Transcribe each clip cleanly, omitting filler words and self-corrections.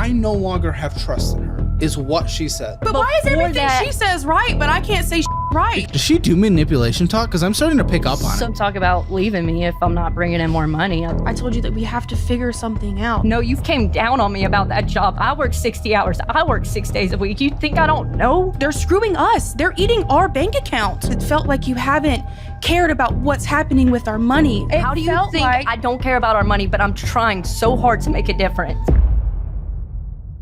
I no longer have trust in her, is what she said. But why is everything she says right, but I can't say right? Does she do manipulation talk? Because I'm starting to pick up on it. Some talk about leaving me if I'm not bringing in more money. I told you that we have to figure something out. No, you came down on me about that job. I work 60 hours. I work 6 days a week. You think I don't know? They're screwing us. They're eating our bank account. It felt like you haven't cared about what's happening with our money. How do you think I don't care about our money, but I'm trying so hard to make a difference?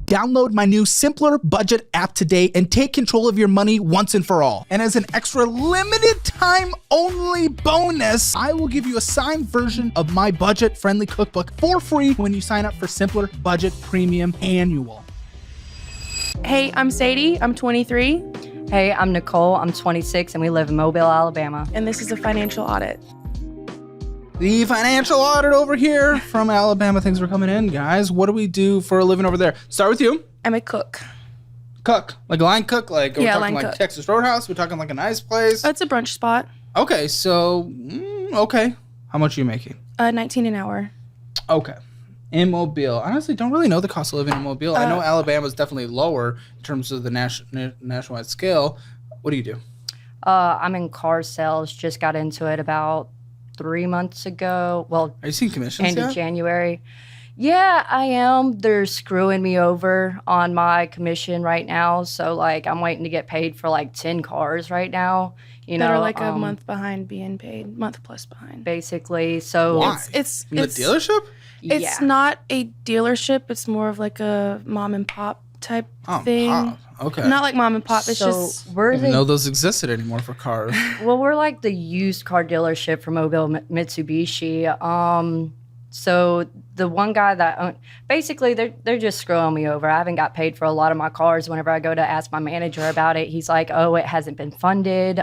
Download my new Simpler Budget app today and take control of your money once and for all. And as an extra limited time only bonus, I will give you a signed version of my budget-friendly cookbook for free when you sign up for Simpler Budget Premium Annual. Hey, I'm Sadie. I'm 23. Hey, I'm Nicole. I'm 26 and we live in Mobile, Alabama. And this is a financial audit. The financial audit over here from Alabama. Thanks for coming in, guys. What do we do for a living over there? Start with you. I'm a cook. Cook? Like a line cook? Like, we're talking line like cook. Texas Roadhouse? We're talking like a nice place? It's a brunch spot. Okay, so, okay. How much are you making? 19 an hour. Okay. In Mobile. I honestly don't really know the cost of living in Mobile. I know Alabama is definitely lower in terms of the nationwide scale. What do you do? I'm in car sales. Just got into it about 3 months ago. Well, are you seeing commissions end yet? of January. Yeah, I am. They're screwing me over on my commission right now. So, like, I'm waiting to get paid for, like, 10 cars right now. You know, that are like a month behind being paid, month plus behind. Basically, so... Why? It's the dealership? It's not a dealership. It's more of like a mom and pop type thing. Pop. Okay. Not like mom and pop. It's so just... we're I didn't know those existed anymore for cars. Well, we're like the used car dealership for Mobile Mitsubishi. So the one guy that basically they're just screwing me over. I haven't got paid for a lot of my cars. Whenever I go to ask my manager about it, he's like, "Oh, it hasn't been funded."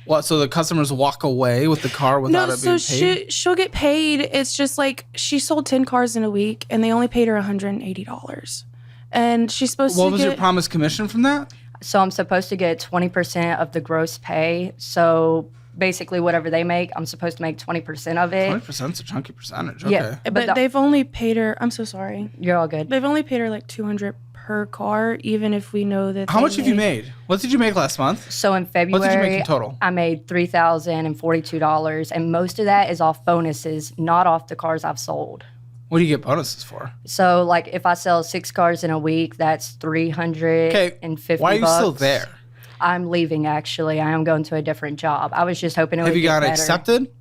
What? So the customers walk away with the car without it being paid? She'll get paid. It's just like she sold 10 cars in a week, and they only paid her $180. And she's supposed to What was your promised commission from that? So I'm supposed to get 20% of the gross pay. So basically, whatever they make, I'm supposed to make 20% of it. 20% is a chunky percentage. Okay. Yeah, but they've only paid her. I'm so sorry. You're all good. They've only paid her like $200 per car, even if we know that. How much have you made? What did you make last month? So in February, what did you make in total? I made $3,042, and most of that is off bonuses, not off the cars I've sold. What do you get bonuses for? So, like, if I sell 6 cars in a week, that's $350. Why are you still there? I'm leaving, actually. I am going to a different job. I was just hoping it would get better. Have you gotten accepted?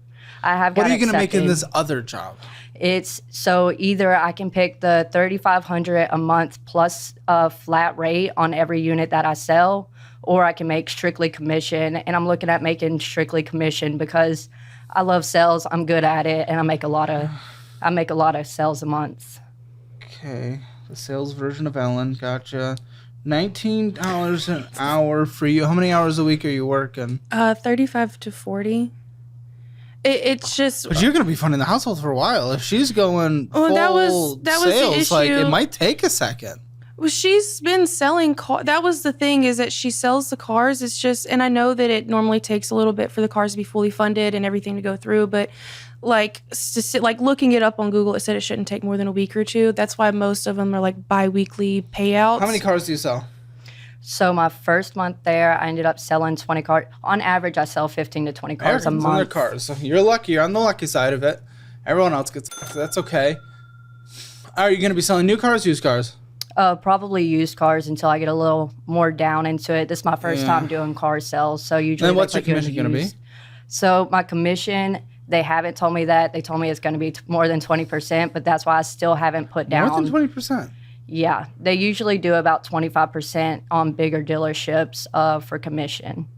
I have got accepted. What are you going to make in this other job? It's so either I can pick the $3,500 a month plus a flat rate on every unit that I sell, or I can make strictly commission. And I'm looking at making strictly commission because I love sales. I'm good at it, and I make a lot of sales a month. Okay, the sales version of Ellen. Gotcha. $19 an hour for you. How many hours a week are you working? 35 to 40. It's just. But you're gonna be funding the household for a while. If she's going full that was the sales, issue. like it might take a second. Well, she's been selling cars. That was the thing, is that she sells the cars. It's just, and I know that it normally takes a little bit for the cars to be fully funded and everything to go through, but like looking it up on Google, it said it shouldn't take more than a week or two. That's why most of them are like bi-weekly payouts. How many cars do you sell? So my first month there, I ended up selling 20 cars. On average, I sell 15 to 20 cars a month. On their cars. So you're lucky. You're on the lucky side of it. Everyone else gets. That's okay. Are you going to be selling new cars, used cars? Probably used cars until I get a little more down into it. This is my first time doing car sales, so usually. And what's your commission going to be? So my commission, they haven't told me that. They told me it's going to be more than 20%, but that's why I still haven't put down. More than 20%? Yeah, they usually do about 25% on bigger dealerships for commission.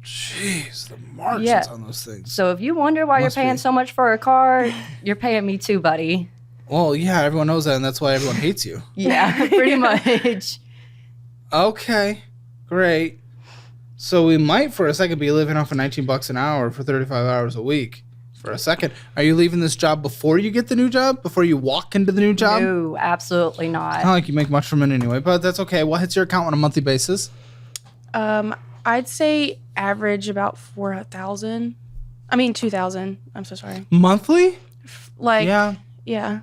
Jeez, the margins on those things. So if you wonder why you're paying so much for a car, you're paying me too, buddy. Well, yeah, everyone knows that, and that's why everyone hates you. Yeah, pretty much. Okay, great. So we might, for a second, be living off of $19 an hour for 35 hours a week. For a second, are you leaving this job before you get the new job? Before you walk into the new job? No, absolutely not. It's not like you make much from it anyway, but that's okay. What hits your account on a monthly basis? I'd say average about 4,000. I mean 2,000. I'm so sorry. Monthly? Like Yeah. Yeah.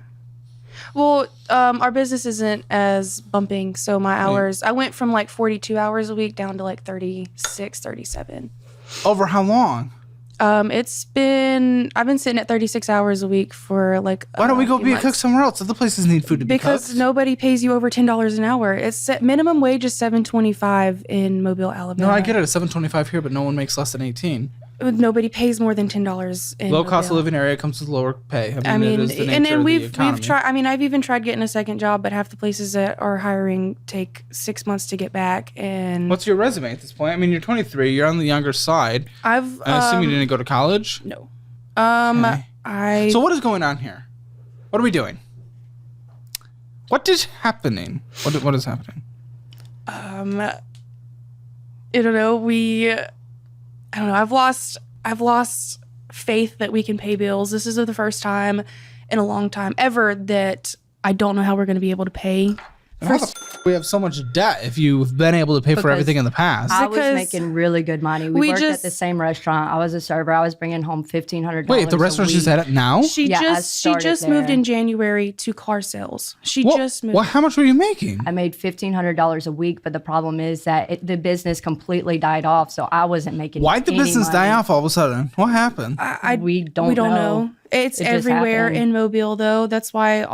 Well, our business isn't as bumping, so my hours, I went from like 42 hours a week down to like 36, 37. Over how long? I've been sitting at 36 hours a week for like. Why don't we go few be a months. cook somewhere else? Other places need food to be Because cooked. nobody pays you over $10 an hour. Minimum wage is $7.25 in Mobile, Alabama. No, I get it. It's $7.25 here, but no one makes less than 18. Nobody pays more than $10 in Low cost of Mobile. living area comes with lower pay. I mean, it is the nature and then of the we've economy. tried. I mean, I've even tried getting a second job, but half the places that are hiring take 6 months to get back. And What's your resume at this point? I mean, you're 23. You're on the younger side. I assume you didn't go to college. No. Okay. So what is going on here? What are we doing? What is happening? What is happening? I don't know. I don't know. I've lost faith that we can pay bills. This is the first time in a long time ever that I don't know how we're going to be able to pay. How the we have so much debt if you've been able to pay for Because everything in the past? I was Because making really good money. We worked at the same restaurant. I was a server. I was bringing home $1,500. Wait, the restaurant she's at it now? She Yeah, I just started moved there. in January to car sales. She What? just moved. Well, how much were you making? I made $1,500 a week, but the problem is that the business completely died off, so I wasn't making. Why'd the any business die money. off all of a sudden? What happened? We don't know. It's It just everywhere happened. in Mobile, though. That's why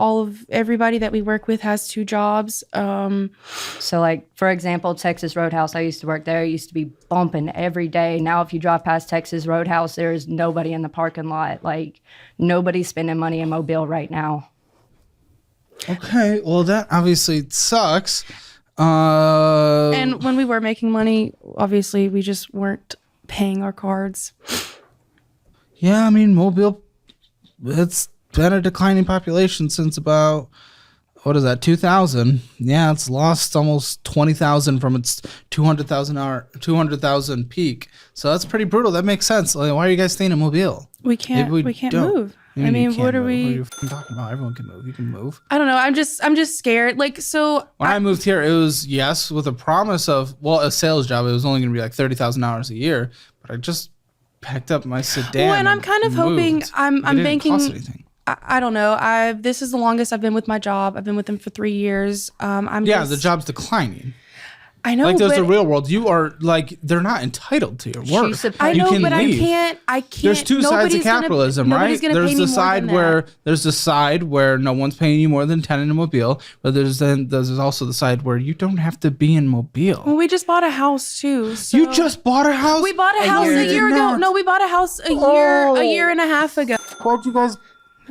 everybody that we work with has 2 jobs. So, like, for example, Texas Roadhouse, I used to work there. It used to be bumping every day. Now, if you drive past Texas Roadhouse, there's nobody in the parking lot. Like, nobody's spending money in Mobile right now. Okay, well, that obviously sucks. And when we were making money, obviously, we just weren't paying our cards. Yeah, I mean, Mobile, it's been a declining population since about, 2000. Yeah, it's lost almost 20,000 from its 200,000 peak. So that's pretty brutal. That makes sense. Like, why are you guys staying in Mobile? We can't Maybe move. You I mean, you can't what are move. we? What are you f***ing talking about? Everyone can move. You can move. I don't know. I'm just scared. Like, so When I moved here, it was, yes, with a promise of, a sales job. It was only going to be like $30,000 a year. But I just packed up my sedan. Well, and I'm kind of hoping moved. I'm It didn't banking. cost anything. I don't know. This is the longest I've been with my job. I've been with them for 3 years. The job's declining. I know. Like, there's the but real world. You are, like, they're not entitled to your work. I You know, can but leave. I can't. There's two sides of capitalism, right? Nobody's gonna There's pay the me more side than where that. there's the side where no one's paying you more than 10 in a Mobile, but there's also the side where you don't have to be in Mobile. Well, we just bought a house too. So You just bought a house? we bought a house year. a year You did ago. not. No, we bought a house a year and a half ago. Why'd you guys?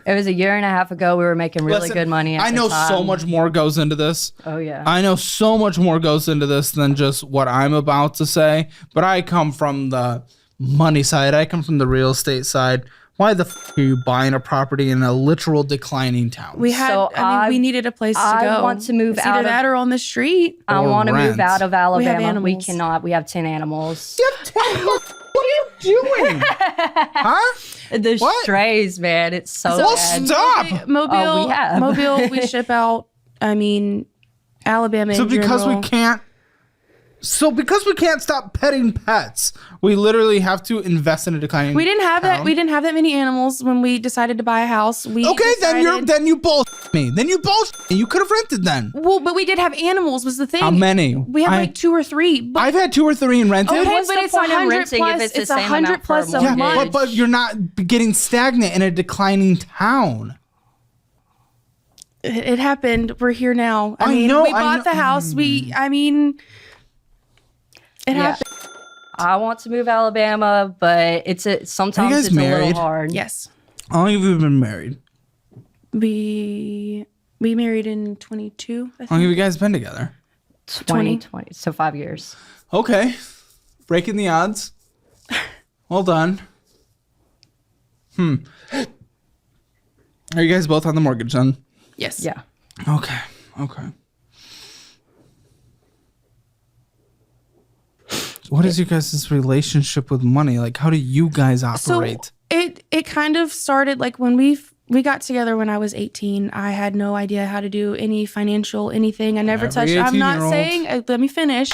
It was a year and a half ago. We were making really Listen, good money at I the know time. so much more goes into this. Oh, yeah. I know so much more goes into this than just what I'm about to say, but I come from the money side. I come from the real estate side. Why the are you buying a property in a literal declining town? We had. So we needed a place to I go. want to move it's out either of- that or on the street. I Or want to move rent. out of Alabama. We animals. cannot. We have 10 animals. You have 10? What are you doing? Huh? The What? strays, man. It's so Well, bad. stop. Mobile. Oh, we have. Mobile. We ship out. I mean, Alabama. So in because general. we can't stop petting pets, we literally have to invest in a declining. We didn't have that. town? We didn't have that many animals when we decided to buy a house. We Okay, decided, then you bullshit me. Then you bullshit me. You could have rented then. Well, but we did have animals. Was the thing? How many? We have like 2 or 3. But I've had 2 or 3 and rented. okay, What's but the it's point in 100 renting if plus. it's the It's same 100 amount per plus a month? month. but you're not getting stagnant in a declining town. It happened. We're here now. I mean, know, we I bought know. the house. I mean, it Yeah. happened. I want to move Alabama, but sometimes guys it's a married? little hard. Yes, How long have you been married? we married in 22. I How long have think. you guys been together? 2020. So 5 years. Okay. Breaking the odds. Well done. Are you guys both on the mortgage then? Yes. Yeah. Okay. What is your guys' relationship with money? Like, how do you guys operate? So it kind of started like when we got together when I was 18. I had no idea how to do any financial anything. I never Every touched. I'm not 18-year-old. saying. Let me finish.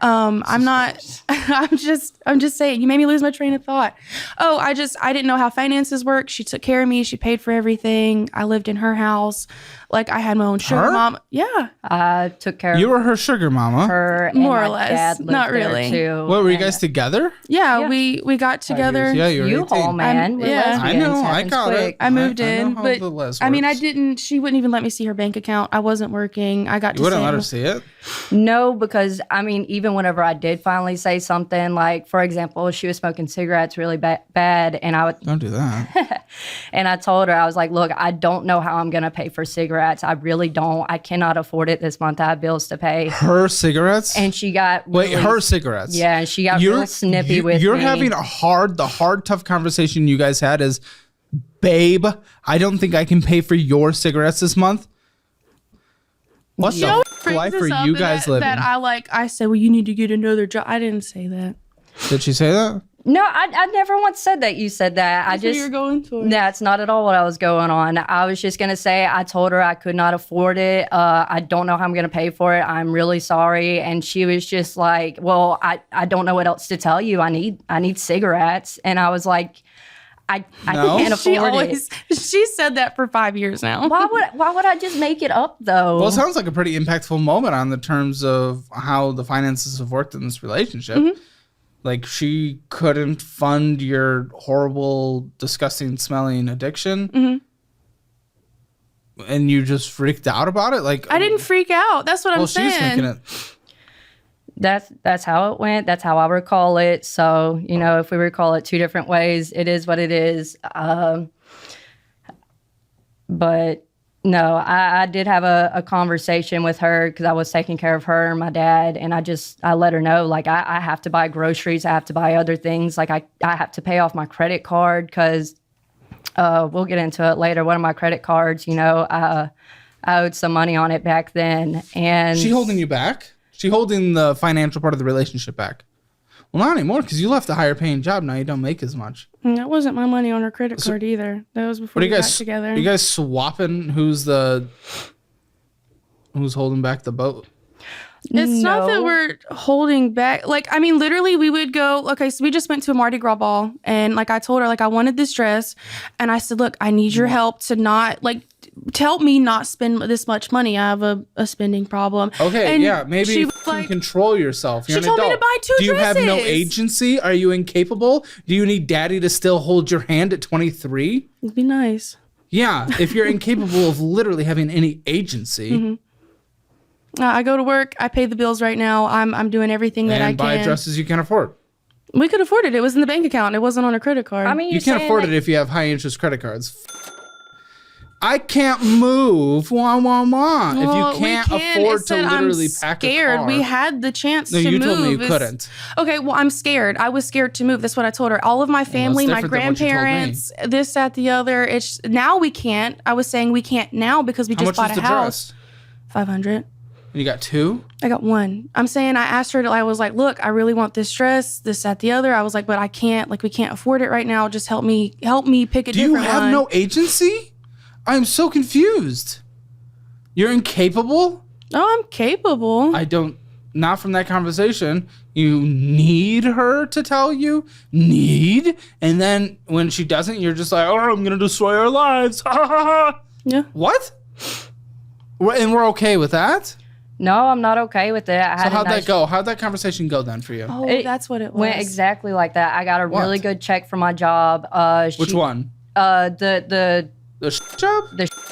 I'm not. I'm just saying. You made me lose my train of thought. Oh, I didn't know how finances work. She took care of me. She paid for everything. I lived in her house. Like I had my own sugar Her? mom. Yeah, I took care You of were her sugar mama. her and More or my less. dad lived Not there, really. too. What, were you And, guys together? yeah. Yeah. We got together. Yeah, you were U-Haul, 18. man. We're yeah. I lesbians. know, I Happens got quick. it. I moved I in, know how but the les I mean, I works. didn't. She wouldn't even let me see her bank account. I wasn't working. I got You to wouldn't stay let her home. see it? No, because I mean, even whenever I did finally say something, like for example, she was smoking cigarettes really bad, and Don't do that. I told her, I was like, look, I don't know how I'm gonna pay for cigarettes. I really don't. I cannot afford it this month. I have bills to pay. Her cigarettes? And she got Wait, really, her cigarettes? yeah, and she got real snippy with You're me. having the hard, tough conversation you guys had is, babe, I don't think I can pay for your cigarettes this month. What You know the what life brings are us up you is guys that, living? that I said, well, you need to get another job. I didn't say that. Did she say that? No, I never once said that you said that. That's what you're going for. That's not at all what I was going on. I was just going to say, I told her I could not afford it. I don't know how I'm going to pay for it. I'm really sorry. And she was just like, well, I don't know what else to tell you. I need cigarettes. And I was like, I No? can't She afford always she said that for 5 years now. Why would I just make it up though? Well, it sounds like a pretty impactful moment on the terms of how the finances have worked in this relationship. Mm-hmm. Like, she couldn't fund your horrible, disgusting smelling addiction. Mm-hmm. And you just freaked out about it? Like, I didn't freak out. That's what well, I'm she was saying. thinking it. That's how it went. That's how I recall it. So, if we recall it two different ways, it is what it is. But no, I did have a conversation with her because I was taking care of her and my dad. And I let her know, like, I have to buy groceries. I have to buy other things. Like, I have to pay off my credit card because we'll get into it later. One of my credit cards, I owed some money on it back then. And She holding you back? She holding the financial part of the relationship back? Well, not anymore, because you left a higher paying job. Now you don't make as much. That wasn't my money on her credit card either. That was before What are we you got guys together. You guys swapping who's holding back the boat? It's not that No. we're holding back. Like, I mean, literally, we would go, okay, so we just went to a Mardi Gras ball. And, like, I told her, like, I wanted this dress. And I said, look, I need your help to not, like, to help me not spend this much money. I have a spending problem. Okay, And yeah, maybe she you was can like, control yourself. You're She an told me to adult. buy two Do you have no dresses. agency? Are you incapable? Do you need daddy to still hold your hand at 23? it'd be nice. Yeah, if you're incapable of literally having any agency, Mm-hmm. I go to work. I pay the bills right now. I'm doing everything that I and can. buy dresses you can't afford. We could afford it. It was in the bank account. It wasn't on a credit card. I mean, You you're can't saying afford that- it if you have high interest credit cards. I can't move. Wah, wah, wah. Well, if we you can't can. afford It to said literally I'm pack scared. a car. We had the chance No, to you move. told me you It's- couldn't. Okay, well, I'm scared. I was scared to move. That's what I told her. All of my family, my different than what you told me. grandparents, this, that, the other. It's now we can't. I was saying we can't now because we How just much bought was a the house. dress? 500. You got two? I got one. I'm saying I asked her. I was like, look, I really want this dress. This, that, the other. I was like, but I can't. Like, we can't afford it right now. Just help me pick a Do you different have one. no agency? I'm so confused. You're incapable? Oh, I'm capable. I don't, not from that conversation. You need her to tell you? Need? And then when she doesn't, you're just like, oh, I'm going to destroy our lives. Ha ha ha ha. Yeah. What? And we're okay with that? No, I'm not okay with it. So how'd that go? How'd that conversation go then for you? Oh, It that's what it was. Went exactly like that. I got a What? really good check for my job. Which one? The The job?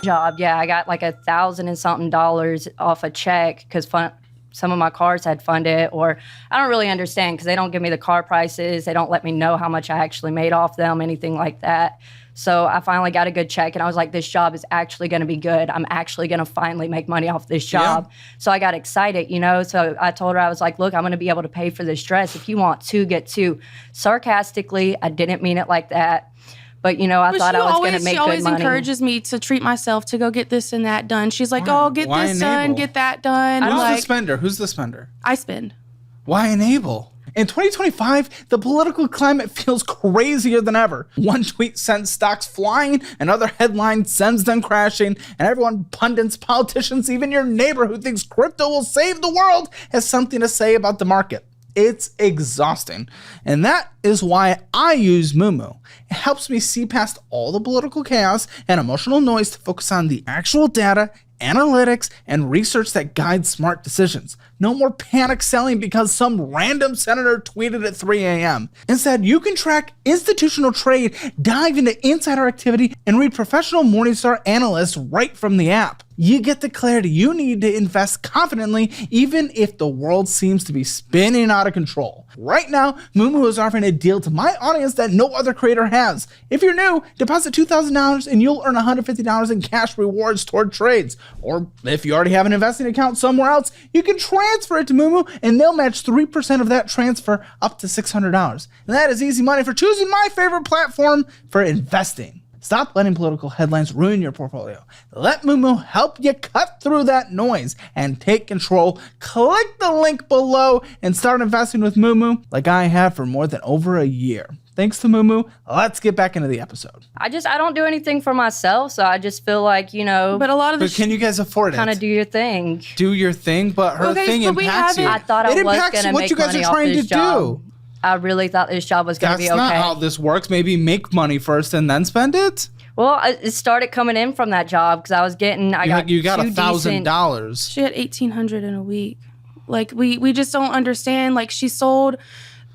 job. Yeah, I got like $1,000 and something off a check because some of my cars had funded, or I don't really understand because they don't give me the car prices. They don't let me know how much I actually made off them, anything like that. So I finally got a good check and I was like, this job is actually going to be good. I'm actually going to finally make money off this job. So I got excited, So I told her, I was like, look, I'm going to be able to pay for this dress. If you want two, get two. Sarcastically, I didn't mean it like that. But, I thought I was going to make she good always money. encourages me to treat myself, to go get this and that done. She's like, oh, get Why this done, enable? get that done. Who's the Like, spender? Who's the spender? I spend. Why enable? In 2025, the political climate feels crazier than ever. One tweet sends stocks flying, another headline sends them crashing, and everyone, pundits, politicians, even your neighbor who thinks crypto will save the world, has something to say about the market. It's exhausting. And that is why I use Moomoo. It helps me see past all the political chaos and emotional noise to focus on the actual data analytics, and research that guides smart decisions. No more panic selling because some random senator tweeted at 3 a.m. Instead, you can track institutional trade, dive into insider activity, and read professional Morningstar analysts right from the app. You get the clarity you need to invest confidently, even if the world seems to be spinning out of control. Right now, Moomoo is offering a deal to my audience that no other creator has. If you're new, deposit $2,000 and you'll earn $150 in cash rewards toward trades. Or if you already have an investing account somewhere else, you can transfer it to Moomoo and they'll match 3% of that transfer up to $600. And that is easy money for choosing my favorite platform for investing. Stop letting political headlines ruin your portfolio. Let Moomoo help you cut through that noise and take control. Click the link below and start investing with Moomoo like I have for more than over a year. Thanks to Moomoo. Let's get back into the episode. I don't do anything for myself, so I just feel like, But a lot of the Can you guys afford it? kind of do your thing. Do your thing, but her Okay, thing but we impacts you. haven't- I thought I It was impacts going to what make you guys money are off trying this to job. do. I really thought this job was going to That's be okay. not how this works. Maybe make money first and then spend it. Well, it started coming in from that job because I was getting. You got two $1,000. she had 1,800 in a week. Like we just don't understand. Like she sold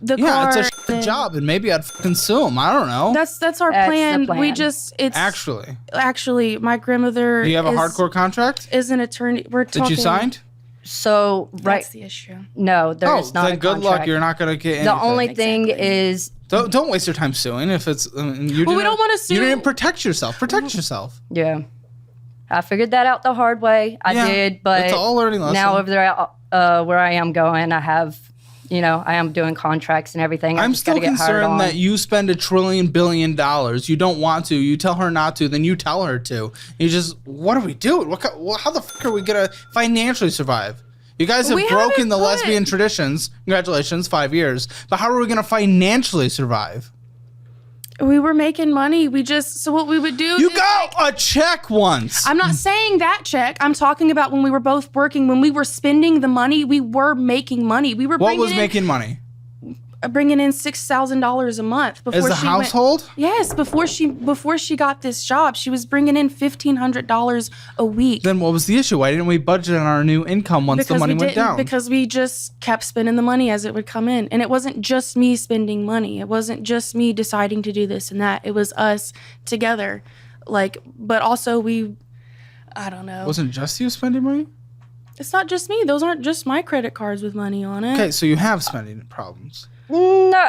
the car. Yeah, it's a shit job, and maybe I'd fucking sue him. I don't know. That's our That's the plan. plan. We just it's Actually, my grandmother. do you have a is- hardcore contract Is an attorney. We're that talking. you signed? So right, That's the issue. no, there's not then a good contract. luck. You're not gonna get anything. The only thing Exactly. is, Don't waste your time suing if it's. You Well, we don't wanna sue- You didn't protect yourself. Protect yourself. yeah, I figured that out the hard way. I Yeah, did, but it's all learning lesson. now over there, where I am going, I have, I am doing contracts and everything. I I'm just gotta still get hired concerned on. that you spend $1 trillion billion. You don't want to. You tell her not to. Then you tell her to. You just. What are we doing? How the fuck are we gonna financially survive? You guys have We broken haven't the put- lesbian traditions. Congratulations, 5 years. But how are we gonna financially survive? We were making money. So what we would do. You is, got a check once. I'm not saying that check. I'm talking about when we were both working. When we were spending the money, we were making money. We were What was making money? bringing in $6,000 a month before Is the she household? Yes, before she got this job, she was bringing in $1,500 a week. Then what was the issue? Why didn't we budget on our new income once the money went down? Because we just kept spending the money as it would come in. And it wasn't just me spending money. It wasn't just me deciding to do this and that. It was us together. But also I don't know. Wasn't it just you spending money? It's not just me. Those aren't just my credit cards with money on it. Okay, so you have spending problems. No,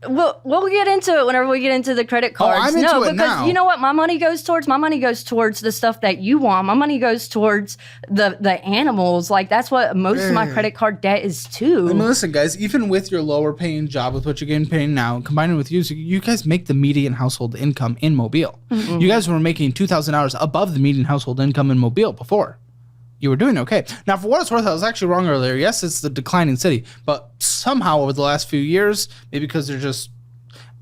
we'll get into it whenever we get into the credit cards. I'm into no, it because now. you know what my money goes towards? My money goes towards the stuff that you want. My money goes towards the animals. Like that's what most of my credit card debt is too. I mean, listen, guys, even with your lower paying job, with what you're getting paid now, combining with you guys make the median household income in Mobile. Mm-hmm. You guys were making $2,000 above the median household income in Mobile before. You were doing okay. Now, for what it's worth, I was actually wrong earlier. Yes, it's the declining city, but somehow over the last few years, maybe because they're just...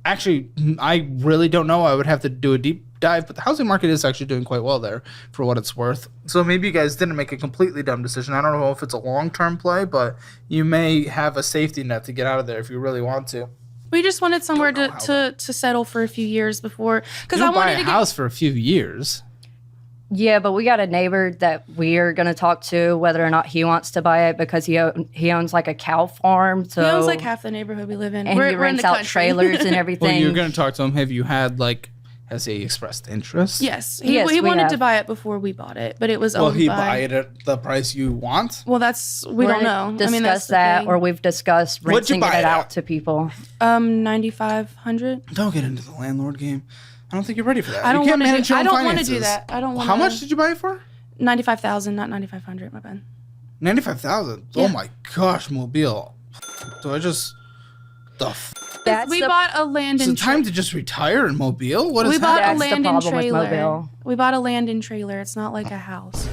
Actually, I really don't know. I would have to do a deep dive, but the housing market is actually doing quite well there for what it's worth. So maybe you guys didn't make a completely dumb decision. I don't know if it's a long-term play, but you may have a safety net to get out of there if you really want to. We just wanted somewhere Don't know to settle for a few years before. Because You I don't buy wanted a to get... house for a few years. Yeah, but we got a neighbor that we are going to talk to whether or not he wants to buy it because he owns like a cow farm. So He owns like half the neighborhood we live in. and he we're in rents the out country. trailers and everything. Well, you're going to talk to him. Have you had, has he expressed interest? Yes. Yes, He we wanted have. to buy it before we bought it, but it was Will owned he by... buy it at the price you want? Well, we We're don't gonna know. Discuss I mean, that's the that, thing. or we've discussed What'd you renting buy it it out at? to people. 9,500. Don't get into the landlord game. I don't think you're ready for that. I don't you can't want to manage do. your I own don't want to finances. do that. I don't want. How much did you buy it for? 95,000, not 9,500. My bad. 95,000. Yeah. Oh my gosh, Mobile. Do I just That's We the, bought a land Is and it time to just retire in Mobile? What is we bought happening? a That's the land and problem with trailer. Mobile. We bought a land and trailer. It's not like a house.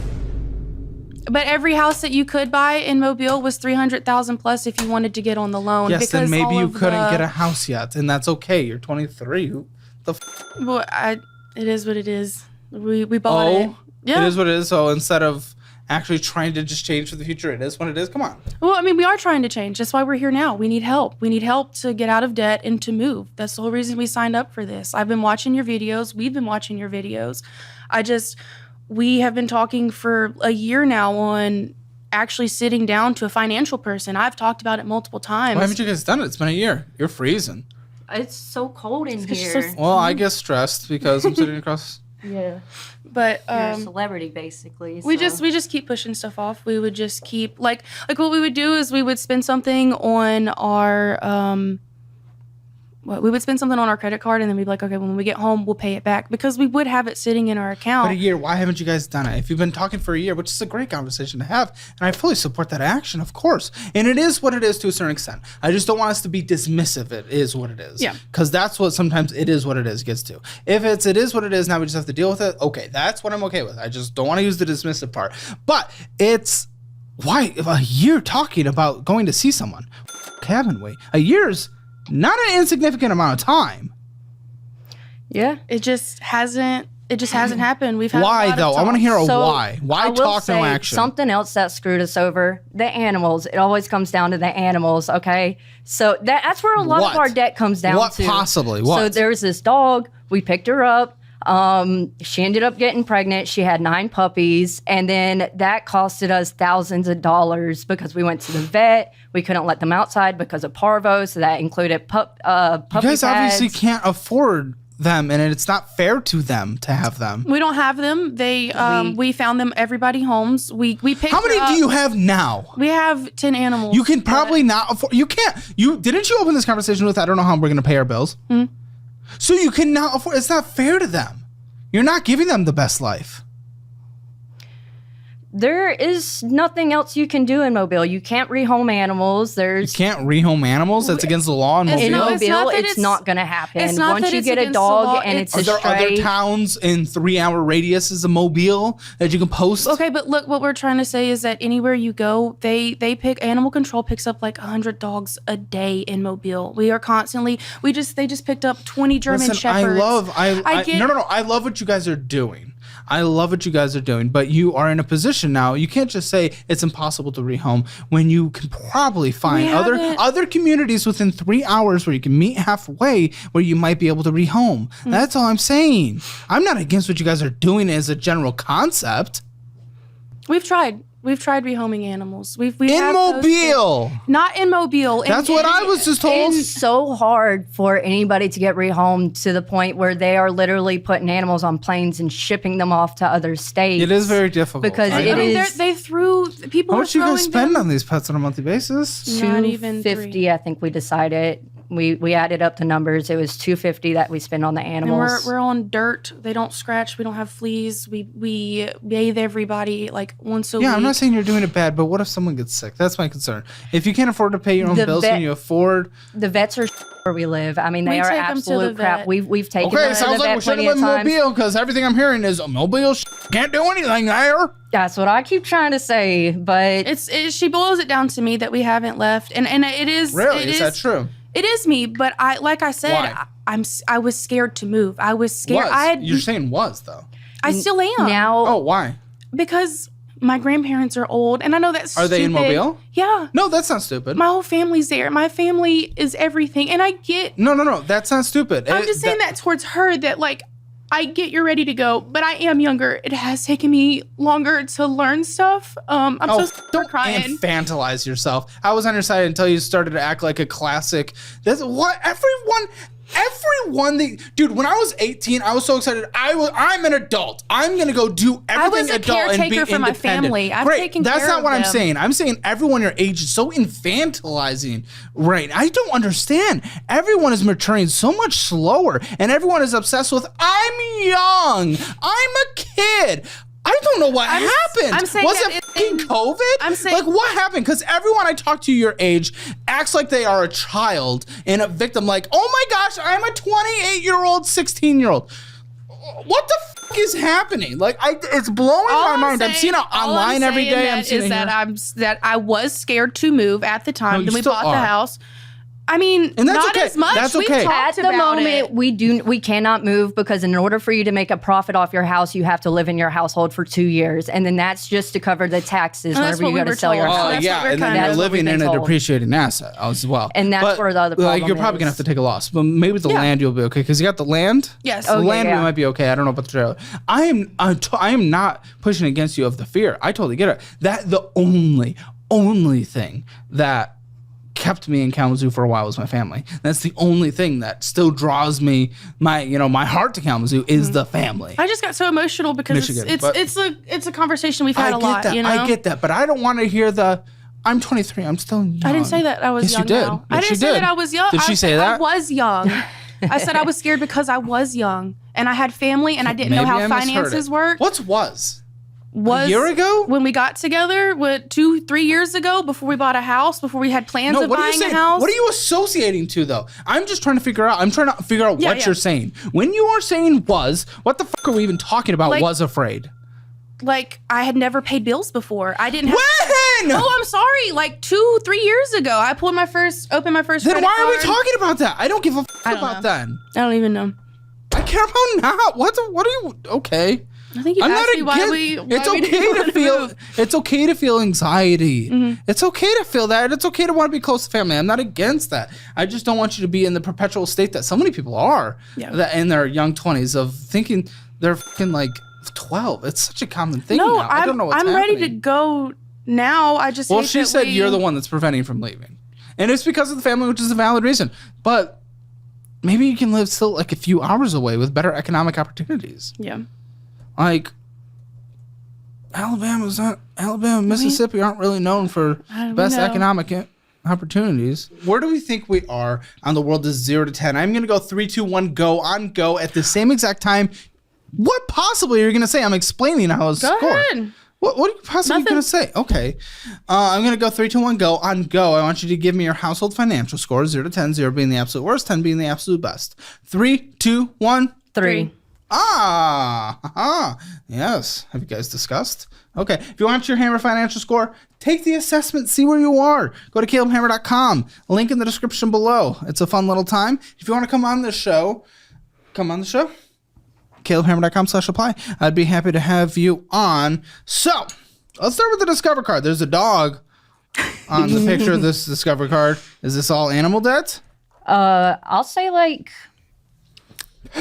But every house that you could buy in Mobile was 300,000 plus if you wanted to get on the loan. Yes, then because maybe all you of couldn't the- get a house yet, and that's okay. You're 23. Who the Well, it is what it is. We bought it. Yeah. It is what it is. So instead of actually trying to just change for the future, it is what it is. Come on. Well, I mean, we are trying to change. That's why we're here now. We need help. We need help to get out of debt and to move. That's the whole reason we signed up for this. I've been watching your videos. We've been watching your videos. we have been talking for a year now on actually sitting down to a financial person. I've talked about it multiple times. Why haven't you guys done it? It's been a year. You're freezing. It's so cold in It's here. so- Well, I get stressed because I'm sitting across. Yeah. But You're a celebrity, basically. we so. just keep pushing stuff off. We would just keep like what we would do is we would spend something on our we would spend something on our credit card, and then we'd be like, okay, when we get home, we'll pay it back, because we would have it sitting in our account. But a year, why haven't you guys done it? If you've been talking for a year, which is a great conversation to have, and I fully support that action, of course. And it is what it is to a certain extent. I just don't want us to be dismissive. It is what it is. Yeah. Because that's what sometimes it is what it is gets to. If it is what it is, now we just have to deal with it. Okay, that's what I'm okay with. I just don't want to use the dismissive part. But it's why a year talking about going to see someone? Haven't we? A year's not an insignificant amount of time. Yeah. It just hasn't happened. We've had a Why lot of though? I want to talks. hear a So, why. I Why will talk, say no action? Something else that screwed us over, the animals. It always comes down to the animals, okay? So that's where a lot What? of our debt comes down What to. possibly? So What? there's this dog. We picked her up. She ended up getting pregnant. She had 9 puppies. And then that costed us thousands of dollars because we went to the vet. We couldn't let them outside because of parvo. So that included puppy You guys obviously pads. can't afford them, and it's not fair to them to have them. We don't have them. They we found them everybody homes. We picked How many her up. do you have now? We have 10 animals. You can probably not afford. You can't. Didn't you open this conversation with? I don't know how we're going to pay our bills. So you cannot afford. It's not fair to them. You're not giving them the best life. There is nothing else you can do in Mobile. You can't rehome animals. You There's can't rehome animals. That's against the law in It's in Mobile. not- it's Mobile, that it's it's- not going to happen. it's not Once that you it's get a against the law, dog and it's Are a there other stray, towns in 3-hour radiuses of Mobile that you can post? Okay, but look, what we're trying to say is that anywhere you go, they pick animal control picks up like 100 dogs a day in Mobile. We are constantly they just picked up 20 German Listen, shepherds. I love what you guys are doing. I love what you guys are doing, but you are in a position now. You can't just say it's impossible to rehome when you can probably find other communities within 3 hours where you can meet halfway where you might be able to rehome. That's all I'm saying. I'm not against what you guys are doing as a general concept. We've tried rehoming animals. We In have posted- Mobile. not in Mobile. That's what I was just told. it's so hard for anybody to get rehomed to the point where they are literally putting animals on planes and shipping them off to other states. It is very difficult. Because I it know. is- They threw people. How are much you guys throwing spend them- on these pets on a monthly basis? Not even 250, 3. I think we decided. We added up the numbers. It was 250 that we spend on the And animals. we're on dirt. They don't scratch. We don't have fleas. We bathe everybody like once a week. Yeah, I'm not saying you're doing it bad, but what if someone gets sick? That's my concern. If you can't afford to pay your own The bills, vet- can you afford? The vets are where we live. I mean, they We are take 'em to the absolute crap. vet. We've taken Okay, them it to sounds the like we vet should plenty have of been times. Mobile because everything I'm hearing is Mobile can't do anything there. That's what I keep trying to say, but She boils it down to me that we haven't left, and it is Really? it Is that true? It is me, but like I said, Why? I was scared to move. I was scared. You're saying was though. I still am now Oh, why? because my grandparents are old, and I know that's Are they in stupid. Mobile? Yeah, No, that's not stupid. my whole family's there. My family is everything, and I get. No, that's not stupid. I'm just saying that towards her that like. I get you're ready to go, but I am younger. It has taken me longer to learn stuff. I'm so don't crying. infantilize yourself. I was on your side until you started to act like a classic. That's what everyone, dude. When I was 18, I was so excited. I'm an adult. I'm gonna go do everything was a adult and be caretaker for my independent. family. I've Great. taken That's care not of what I'm them. saying. I'm saying everyone your age is so infantilizing. Right? I don't understand. Everyone is maturing so much slower, and everyone is obsessed with I'm young. I'm a kid. I don't know what happened. I'm saying was that it fucking COVID? I'm saying- like what happened? Because everyone I talk to your age acts like they are a child and a victim. Like, oh my gosh, I'm a 28-year-old, 16-year-old. What the fuck is happening? Like, it's blowing my mind. I'm seeing it online every day. I'm seeing it here. that I was scared to move at the time. No, you then we still bought are. the house. I mean, And that's not okay. as much. That's We've okay. talked At the about moment, it. we cannot move because in order for you to make a profit off your house, you have to live in your household for 2 years, and then that's just to cover the taxes And that's whenever you what go we to sell were your told. house. Oh, that's what we're and then kinda- you're That's what living we've in been a told. depreciating asset as well. And that's where the other problem You're probably gonna have is. to take a loss, but maybe with the Yeah. land you'll be okay because you got the land. Yes. The Oh, yeah, land yeah. we might be okay. I don't know about the trailer. I am not pushing against you of the fear. I totally get it. That the only thing that kept me in Kalamazoo for a while was my family. That's the only thing that still draws me my heart to Kalamazoo is the family. I just got so emotional because Michigan, but- it's a conversation we've had a lot. that. You know, I get that, but I don't want to hear I'm 23. I'm still young. I didn't say that I was Yes, young. you did. Now. I Yes, didn't you say did. that I was young. Did she I say said that? I was young. I said I was scared because I was young and I had family and I didn't know Maybe how I misheard finances it. work. What's was? Was a year ago? when we got together, 2-3 years ago, before we bought a house, before we had plans of What are you buying saying? a house. What are you associating to though? I'm just trying to figure out. I'm trying to figure out Yeah, what yeah. you're saying. When you are saying was, what the fuck are we even talking about? Like- Was afraid. Like I had never paid bills before. I didn't have. When? Oh, I'm sorry. Like 2-3 years ago, I opened my first. Then credit why are we card. talking about that? I don't give a fuck I don't about know. that. I don't even know. I care about now. What are you? Okay. I think you I'm asked not me why against. we. It's why we okay didn't to want feel. move. It's okay to feel anxiety. Mm-hmm. It's okay to feel that. It's okay to want to be close to family. I'm not against that. I just don't want you to be in the perpetual state that so many people are. Yeah. That in their young 20s of thinking they're fucking like 12. It's such a common thing. No, now. I don't know what's I'm happening. ready to go now. I just Well, hate she that said we- you're the one that's preventing you from leaving, and it's because of the family, which is a valid reason. But maybe you can live still like a few hours away with better economic opportunities. Yeah. Like Alabama, Mississippi aren't really known for best know. economic opportunities. Where do we think we are on the world is 0 to 10? I'm gonna go 3, 2, 1, go on go at the same exact time. What possibly are you gonna say? I'm explaining how it's Go scored. ahead. What are you possibly Nothing. gonna say? Okay, I'm gonna go 3, 2, 1, go on go. I want you to give me your household financial score, 0 to 10, 0 being the absolute worst, 10 being the absolute best. 3, 2, 1. 3. Yes. Have you guys discussed? Okay. If you want your Hammer financial score, take the assessment, see where you are. Go to calebhammer.com. Link in the description below. It's a fun little time. If you want to come on the show, calebhammer.com/apply. I'd be happy to have you on. So let's start with the Discover card. There's a dog on the picture of this Discover card. Is this all animal debt? I'll say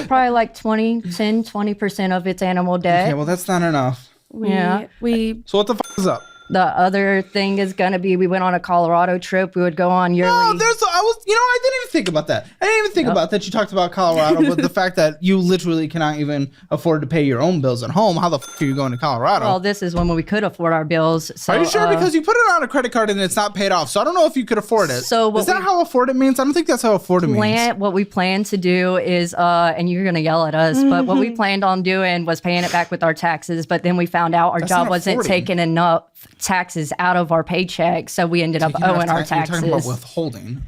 probably like 20% of it's animal debt. Okay, well, that's not enough. Yeah. We So what the fuck is up? The other thing is gonna be we went on a Colorado trip. We would go on yearly. Oh, I didn't even think about that. I didn't even think about that. You talked about Colorado, but the fact that you literally cannot even afford to pay your own bills at home. How the fuck are you going to Colorado? Well, this is when we could afford our bills. So, are you sure? Because you put it on a credit card and it's not paid off. So I don't know if you could afford it. So what is that we- how afford it means? I don't think that's how afford it means. what we plan to do is and you're gonna yell at us, but what we planned on doing was paying it back with our taxes, but then we found out our That's job not wasn't affording. taking enough taxes out of our paycheck, so we ended up Taking off owing our tax- You're talking about taxes. withholding.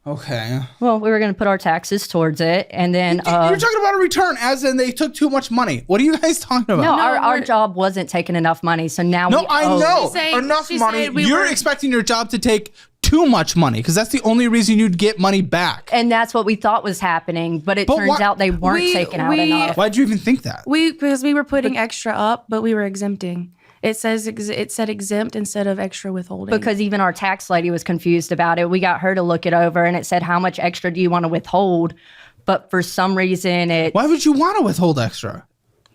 Okay. Well, we were gonna put our taxes towards it, and then You're talking about a return as in they took too much money. What are you guys talking about? no, No, our we're- job wasn't taking enough money, so now No, we I owe. know. She Enough said money. we You're were- expecting your job to take too much money because that's the only reason you'd get money back. And that's what we thought was happening, but it But turns why- out they weren't taking out enough. Why'd you even think that? because we were putting extra up, but we were exempting. It said exempt instead of extra withholding. Because even our tax lady was confused about it. We got her to look it over, and it said, how much extra do you want to withhold? But for some reason, Why would you want to withhold extra?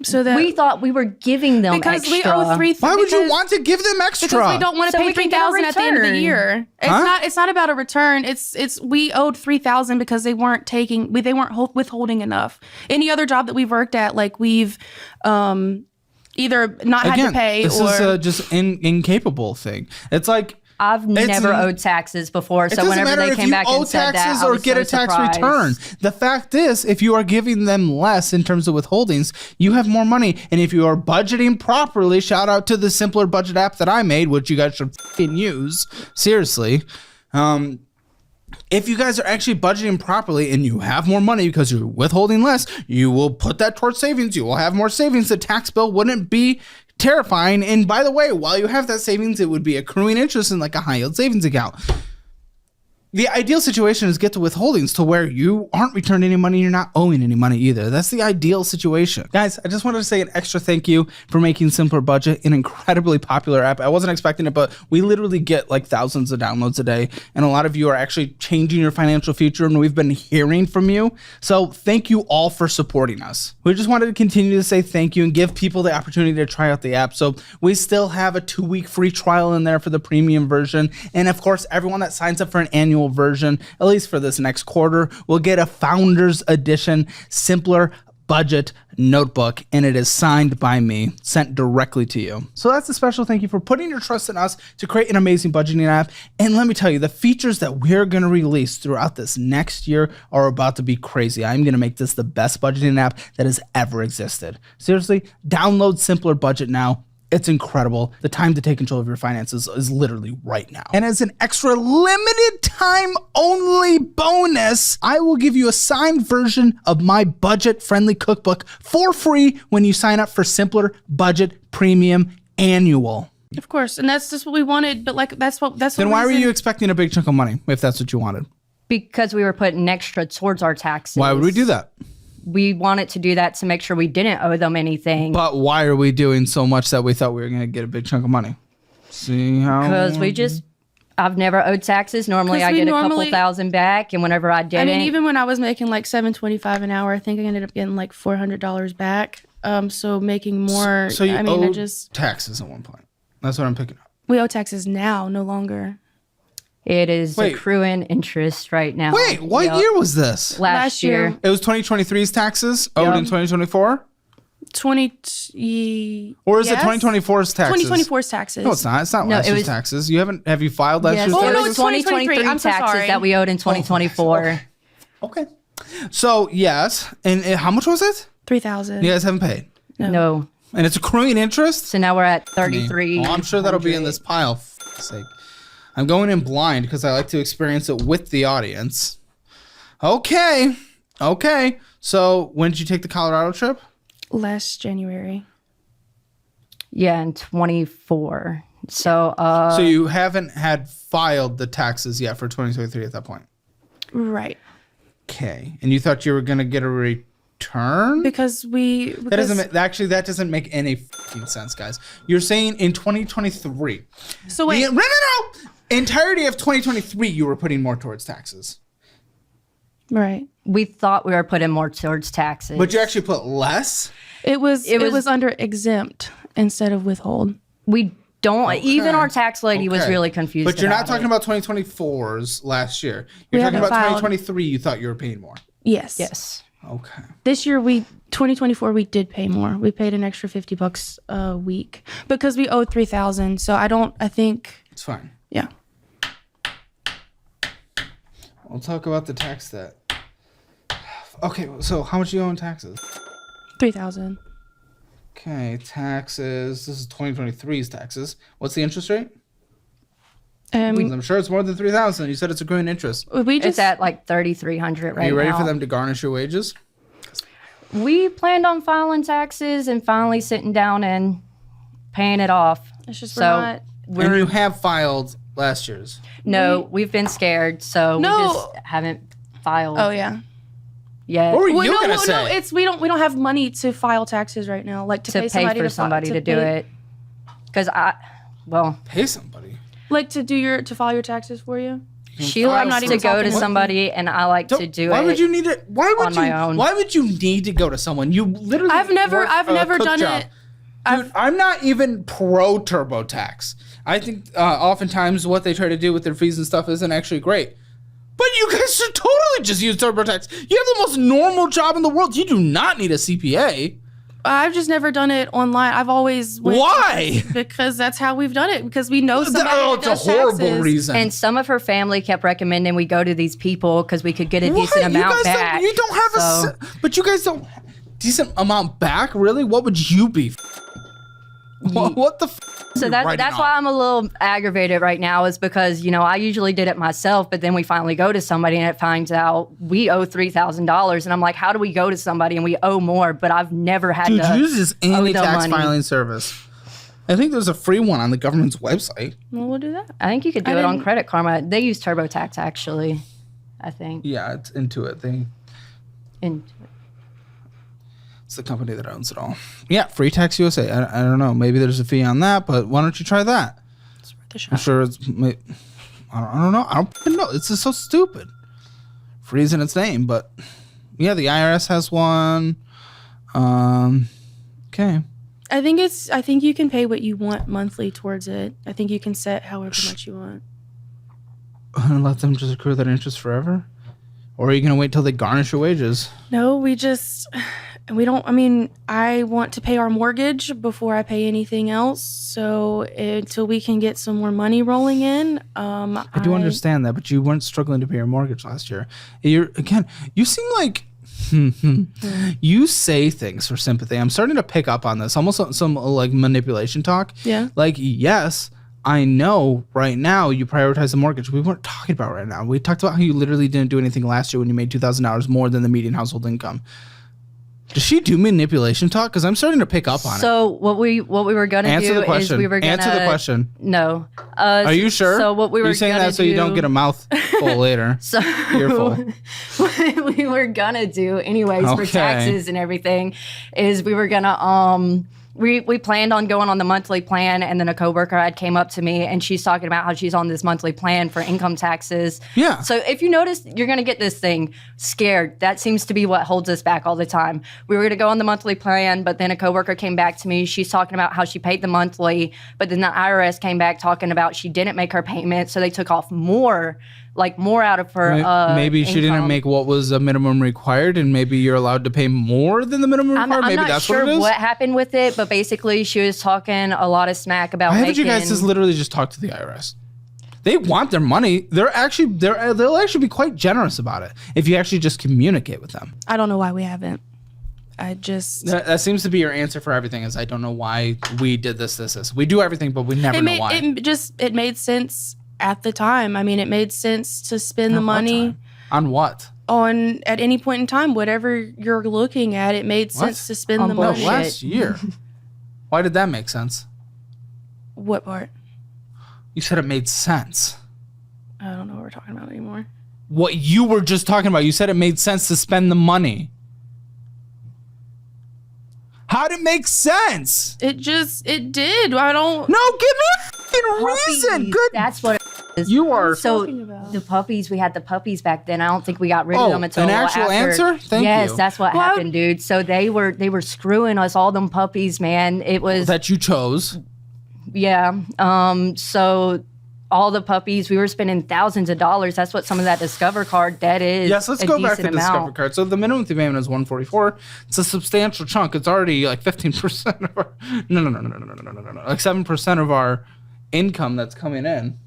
so that we thought we were giving them because extra. we owe three. Why would you because- want to give them extra? Because we don't want to So pay we can get a $3,000 at the end of the return. year. It's not about a return. It's we owed $3,000 because they weren't withholding enough. Any other job that we've worked at, like we've either not had to pay this or is just incapable thing. It's like I've never owed taxes before, it so doesn't whenever matter they if came you back owe and said taxes that, I or was get so a tax surprised. return. The fact is, if you are giving them less in terms of withholdings, you have more money. And if you are budgeting properly, shout out to the simpler budget app that I made, which you guys should fucking use. Seriously. If you guys are actually budgeting properly and you have more money because you're withholding less, you will put that towards savings. You will have more savings. The tax bill wouldn't be terrifying. And by the way, while you have that savings, it would be accruing interest in like a high yield savings account. The ideal situation is get to withholdings to where you aren't returning any money, you're not owing any money either. That's the ideal situation. Guys, I just wanted to say an extra thank you for making Simpler Budget an incredibly popular app. I wasn't expecting it, but we literally get like thousands of downloads a day, and a lot of you are actually changing your financial future, and we've been hearing from you. So thank you all for supporting us. We just wanted to continue to say thank you and give people the opportunity to try out the app. So we still have a 2-week free trial in there for the premium version. And of course, everyone that signs up for an annual version, at least for this next quarter, will get a Founders Edition Simpler Budget notebook, and it is signed by me, sent directly to you. So that's a special thank you for putting your trust in us to create an amazing budgeting app. And let me tell you, the features that we're going to release throughout this next year are about to be crazy. I'm going to make this the best budgeting app that has ever existed. Seriously, download Simpler Budget now. It's incredible. The time to take control of your finances is literally right now. And as an extra limited time only bonus, I will give you a signed version of my budget-friendly cookbook for free when you sign up for Simpler Budget Premium Annual. Of course, and that's just what we wanted. But like that's Then why were you expecting a big chunk of money if that's what you wanted? Because we were putting extra towards our taxes. Why would we do that? We wanted to do that to make sure we didn't owe them anything. But why are we doing so much that we thought we were going to get a big chunk of money? See how? Because I've never owed taxes. Normally I get a couple thousand back, and whenever I didn't. I mean, even when I was making like $7.25 an hour, I think I ended up getting like $400 back. So making more. So you owed just taxes at one point. That's what I'm picking up. We owe taxes now, no longer. It is accruing interest right now. Wait, what year was this? Last year. It was 2023's taxes owed in 2024? Or is it 2024's taxes? 2024's taxes. No, it's not. It's not last year's taxes. Have you filed last year's taxes? taxes? Oh, no, it's 2023 I'm so taxes sorry. that we owed in 2024. Okay. So, yes. And how much was it? $3,000. You guys haven't paid? No. And it's accruing interest? So now we're at 33. I'm sure that'll be in this pile. For f***'s sake. I'm going in blind because I like to experience it with the audience. Okay. So when did you take the Colorado trip? Last January. Yeah, in 24. So so you haven't had filed the taxes yet for 2023 at that point? Right. Okay. And you thought you were going to get a return? Because that doesn't make any fucking sense, guys. You're saying in 2023. So wait. No. Entirety of 2023, you were putting more towards taxes. Right. We thought we were putting more towards taxes. But you actually put less? It was under exempt instead of withhold. We don't. Even our tax lady was really confused. But you're not talking about 2024's last year. You're talking about 2023. You thought you were paying more. Yes. Okay. This year 2024 we did pay more. We paid an extra $50 a week because we owed $3,000. So I think it's fine. Yeah. We'll talk about the tax debt. Okay, so how much do you owe in taxes? $3,000. Okay, taxes. This is 2023's taxes. What's the interest rate? I'm sure it's more than 3,000. You said it's accruing interest. It's at like 3,300 right now. Are you ready for them to garnish your wages? We planned on filing taxes and finally sitting down and paying it off. It's just and you have filed last year's? No, we've been scared, so we just haven't filed. Oh yeah. Yeah. What were you gonna say? No, it's we don't have money to file taxes right now, like to pay somebody to do it. Because pay somebody. Like to file your taxes for you. She likes to go to somebody, and I like to do it. Why would you need it? My own? Why would you need to go to someone? You literally. I've never done it. Dude, I'm not even pro TurboTax. I think oftentimes what they try to do with their fees and stuff isn't actually great. But you guys should totally just use TurboTax. You have the most normal job in the world. You do not need a CPA. I've just never done it online. I've always Why? Because that's how we've done it. Because we know somebody that does it's a horrible taxes. reason. And some of her family kept recommending we go to these people because we could get a decent amount back. You don't have but you guys don't decent amount back, really? What would you be? What the? So that's why I'm a little aggravated right now, is because I usually did it myself, but then we finally go to somebody and it finds out we owe $3,000, and I'm like, how do we go to somebody and we owe more? But I've never had to use this owe them tax money. filing service. I think there's a free one on the government's website. Well, we'll do that. I think you could do it on Credit Karma. They use TurboTax, actually, I think. Yeah, it's Intuit. It's the company that owns it all. Yeah, Free Tax USA. I don't know. Maybe there's a fee on that, but why don't you try that? It's worth a shot. I'm sure it's... I don't know. I don't fucking know. It's just so stupid. Free's in its name, but... Yeah, the IRS has one. Okay. I think you can pay what you want monthly towards it. I think you can set however much you want. And let them just accrue that interest forever? Or are you going to wait till they garnish your wages? No, I want to pay our mortgage before I pay anything else. So until we can get some more money rolling in, I do understand that, but you weren't struggling to pay your mortgage last year. You seem like you say things for sympathy. I'm starting to pick up on this, almost some like manipulation talk. Yeah. Like, yes, I know right now you prioritize the mortgage. We weren't talking about right now. We talked about how you literally didn't do anything last year when you made $2,000 more than the median household income. Does she do manipulation talk? Because I'm starting to pick up on it. So what we were gonna Answer do the question. is we were gonna Answer the question. No. Are you sure? So what we were You're saying gonna that so you don't get a mouthful later. So Earful. what we were gonna do anyways for Okay. taxes and everything is we were gonna we planned on going on the monthly plan, and then a coworker had came up to me and she's talking about how she's on this monthly plan for income taxes. Yeah. So if you notice, you're gonna get this thing scared. That seems to be what holds us back all the time. We were gonna go on the monthly plan, but then a coworker came back to me. She's talking about how she paid the monthly, but then the IRS came back talking about she didn't make her payment, so they took off more out of her maybe she didn't income. make what was a minimum required, and maybe you're allowed to pay more than the minimum required. I'm Maybe not that's sure what it is. what happened with it, but basically she was talking a lot of smack about Why haven't you guys just literally just talked to the IRS? They want their money. They'll actually be quite generous about it if you actually just communicate with them. I don't know why we haven't. That That seems to be your answer for everything. Is I don't know why we did this. We do everything, but we never know why. It made sense at the time. I mean, it made sense to spend the money on what? On at any point in time, whatever you're looking at, it made sense to spend the money. No, last year. Why did that make sense? What part? You said it made sense. I don't know what we're talking about anymore. What you were just talking about. You said it made sense to spend the money. How'd it make sense? It did. I don't. No, give me a fucking reason. Good. That's what it is. You are. So talking about? the puppies, we had the puppies back then. I don't think we got rid of them until an actual after. answer? Thank yes, you. that's what happened, dude. So they were screwing us, all them puppies, man. It was That you chose. yeah. So all the puppies, we were spending thousands of dollars. That's what some of that Discover card debt is. Yes, let's a go back to decent the Discover amount. card. So the minimum payment is $144. It's a substantial chunk. It's already like 15% of our no, like 7% of our income that's coming in,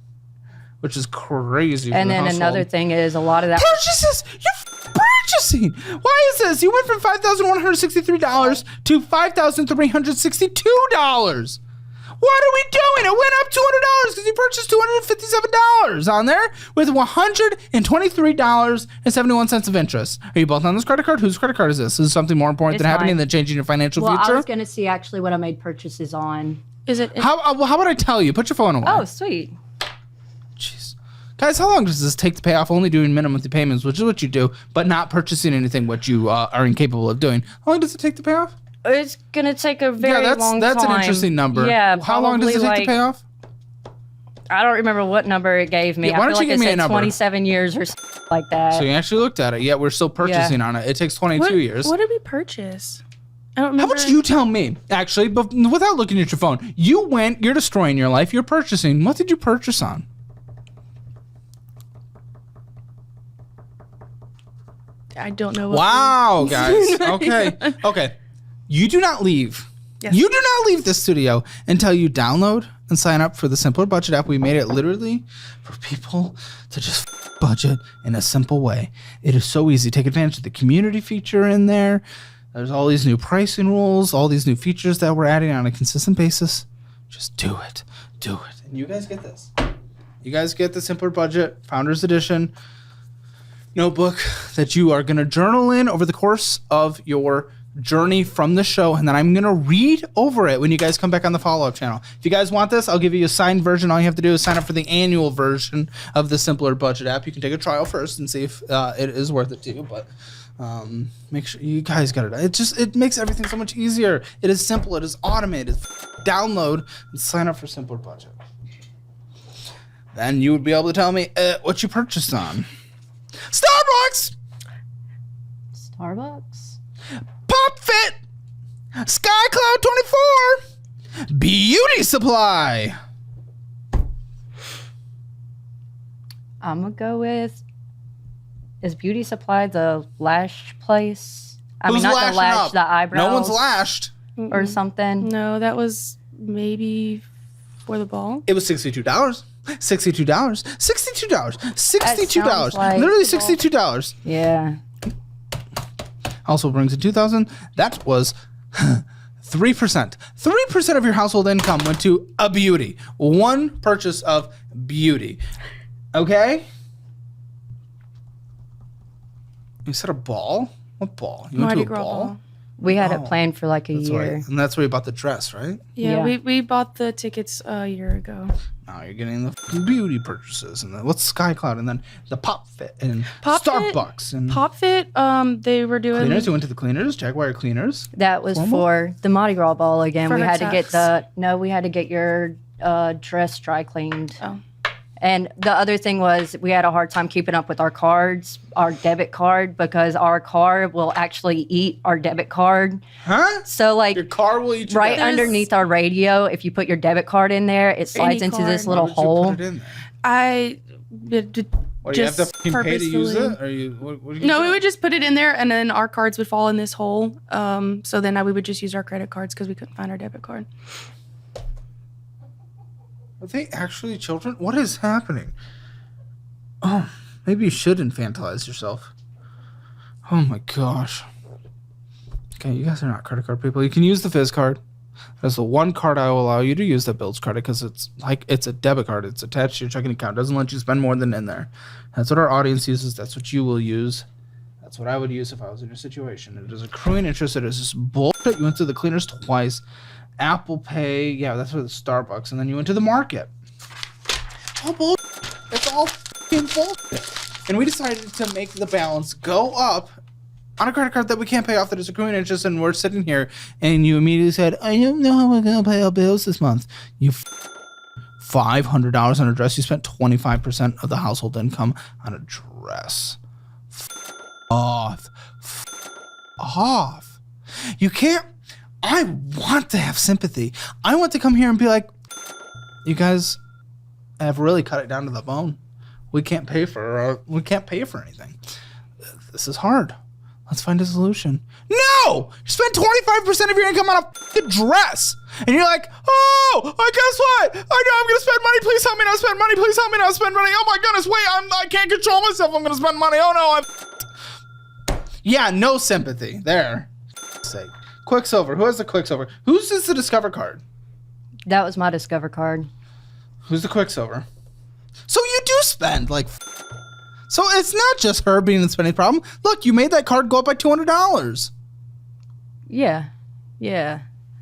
which is crazy. And then another thing is a lot of that purchases. You're purchasing. Why is this? You went from $5,163 to $5,362. What are we doing? It went up $200 because you purchased $257 on there with $123.71 of interest. Are you both on this credit card? Whose credit card is this? Is this something more important It's than happening mine. than changing your financial Well, future? I was going to see actually what I made purchases on. Is it? How about I tell you? Put your phone away. Oh, sweet. Jeez. Guys, how long does this take to pay off? Only doing minimum monthly payments, which is what you do, but not purchasing anything which you are incapable of doing. How long does it take to pay off? It's going to take a very long time. That's an interesting number. Yeah. How long does it take to pay off? I don't remember what number it gave me. Yeah, why I don't feel you like give it me a said number? 27 years or something like that. So you actually looked at it. Yet we're still purchasing on it. It takes 22 years. What did we purchase? I don't How remember. about you tell me, actually, but without looking at your phone? You're destroying your life. You're purchasing. What did you purchase on? I don't know. What Wow, guys. Okay. You do not leave. Yes. You do not leave the studio until you download and sign up for the Simpler Budget app. We made it literally for people to just budget in a simple way. It is so easy. Take advantage of the community feature in there. There's all these new pricing rules, all these new features that we're adding on a consistent basis. Just do it. Do it. And you guys get this. You guys get the Simpler Budget Founders Edition notebook that you are going to journal in over the course of your journey from the show, and then I'm going to read over it when you guys come back on the follow-up channel. If you guys want this, I'll give you a signed version. All you have to do is sign up for the annual version of the Simpler Budget app. You can take a trial first and see if it is worth it to you, but make sure you guys got it. It makes everything so much easier. It is simple. It is automated. Download and sign up for Simpler Budget. Then you would be able to tell me what you purchased on. Starbucks! Pop Fit! Sky Cloud 24! Beauty Supply! I'm going to go with, is Beauty Supply the lash place? I mean, not the lash, up? the eyebrows. No one's lashed. Or something. No, that was maybe for the ball. It was $62. $62. $62. $62. like- Literally $62. Yeah. Also brings in 2,000. That was 3%. 3% of your household income went to a beauty. One purchase of beauty. Okay? You said a ball? What ball? You went to Mardi a Gras ball? We had Oh, it planned for like a That's year. right. And that's where you bought the dress, right? Yeah, Yeah. we bought the tickets a year ago. Now you're getting the beauty purchases. And then what's Sky Cloud? And then the Pop Fit and Pop Fit? Starbucks. And Pop Fit, they were doing cleaners. You went to the cleaners, Jaguar cleaners. That was Formal? for the Mardi Gras ball again. For We her had to get tux. we had to get your dress dry cleaned. Oh. And the other thing was we had a hard time keeping up with our cards, our debit card, because our card will actually eat our debit card. Huh? So like Your car will eat your right debit. underneath our radio, if you put your debit card in there, it slides into this card. Why little would you hole. put it in there? I What, do you have to just fucking pay to use purposefully- it? Or you, what do you No, do? we would just put it in there, and then our cards would fall in this hole. So then we would just use our credit cards because we couldn't find our debit card. Are they actually children? What is happening? Oh, maybe you should infantilize yourself. Oh my gosh. Okay, you guys are not credit card people. You can use the Fizz card. That's the one card I will allow you to use that builds credit because it's a debit card. It's attached to your checking account. It doesn't let you spend more than in there. That's what our audience uses. That's what you will use. That's what I would use if I was in your situation. It is accruing interest. It is just bullshit. You went to the cleaners twice. Apple Pay. Yeah, that's for the Starbucks. And then you went to the market. All bullshit. It's all fucking bullshit. And we decided to make the balance go up on a credit card that we can't pay off that is accruing interest, and we're sitting here, and you immediately said, I don't know how we're going to pay our bills this month. You $500 on a dress. You spent 25% of the household income on a dress. Off. Off. You can't. I want to have sympathy. I want to come here and be like, you guys have really cut it down to the bone. We can't pay for anything. This is hard. Let's find a solution. No! You spend 25% of your income on a fucking dress. And you're like, oh, guess what? I know I'm going to spend money. Please help me not spend money. Please help me not spend money. Oh my goodness, wait, I can't control myself. I'm going to spend money. Oh no, Yeah, no sympathy. There. Sake. Quicksilver. Who has the Quicksilver? Whose is the Discover card? That was my Discover card. Who's the Quicksilver? So you do spend like. So it's not just her being the spending problem. Look, you made that card go up by $200. Yeah.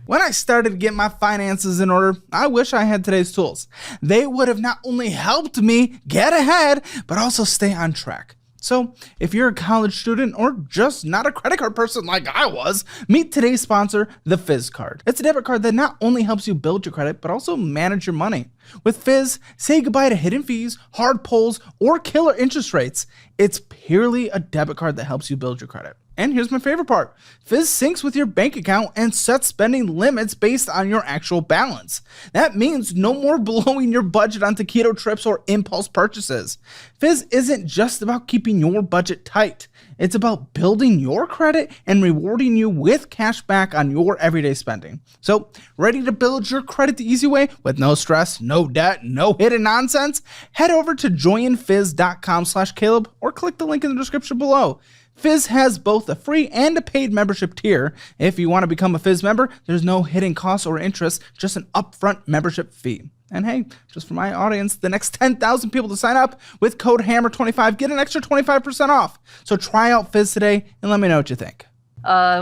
When I started to get my finances in order, I wish I had today's tools. They would have not only helped me get ahead, but also stay on track. So if you're a college student or just not a credit card person like I was, meet today's sponsor, the Fizz card. It's a debit card that not only helps you build your credit, but also manage your money. With Fizz, say goodbye to hidden fees, hard pulls, or killer interest rates. It's purely a debit card that helps you build your credit. And here's my favorite part. Fizz syncs with your bank account and sets spending limits based on your actual balance. That means no more blowing your budget on taquito trips or impulse purchases. Fizz isn't just about keeping your budget tight. It's about building your credit and rewarding you with cash back on your everyday spending. So, ready to build your credit the easy way with no stress, no debt, no hidden nonsense? Head over to joinfizz.com/Caleb or click the link in the description below. Fizz has both a free and a paid membership tier. If you want to become a Fizz member, there's no hidden costs or interest, just an upfront membership fee. And hey, just for my audience, the next 10,000 people to sign up with code HAMMER25 get an extra 25% off. So try out Fizz today and let me know what you think.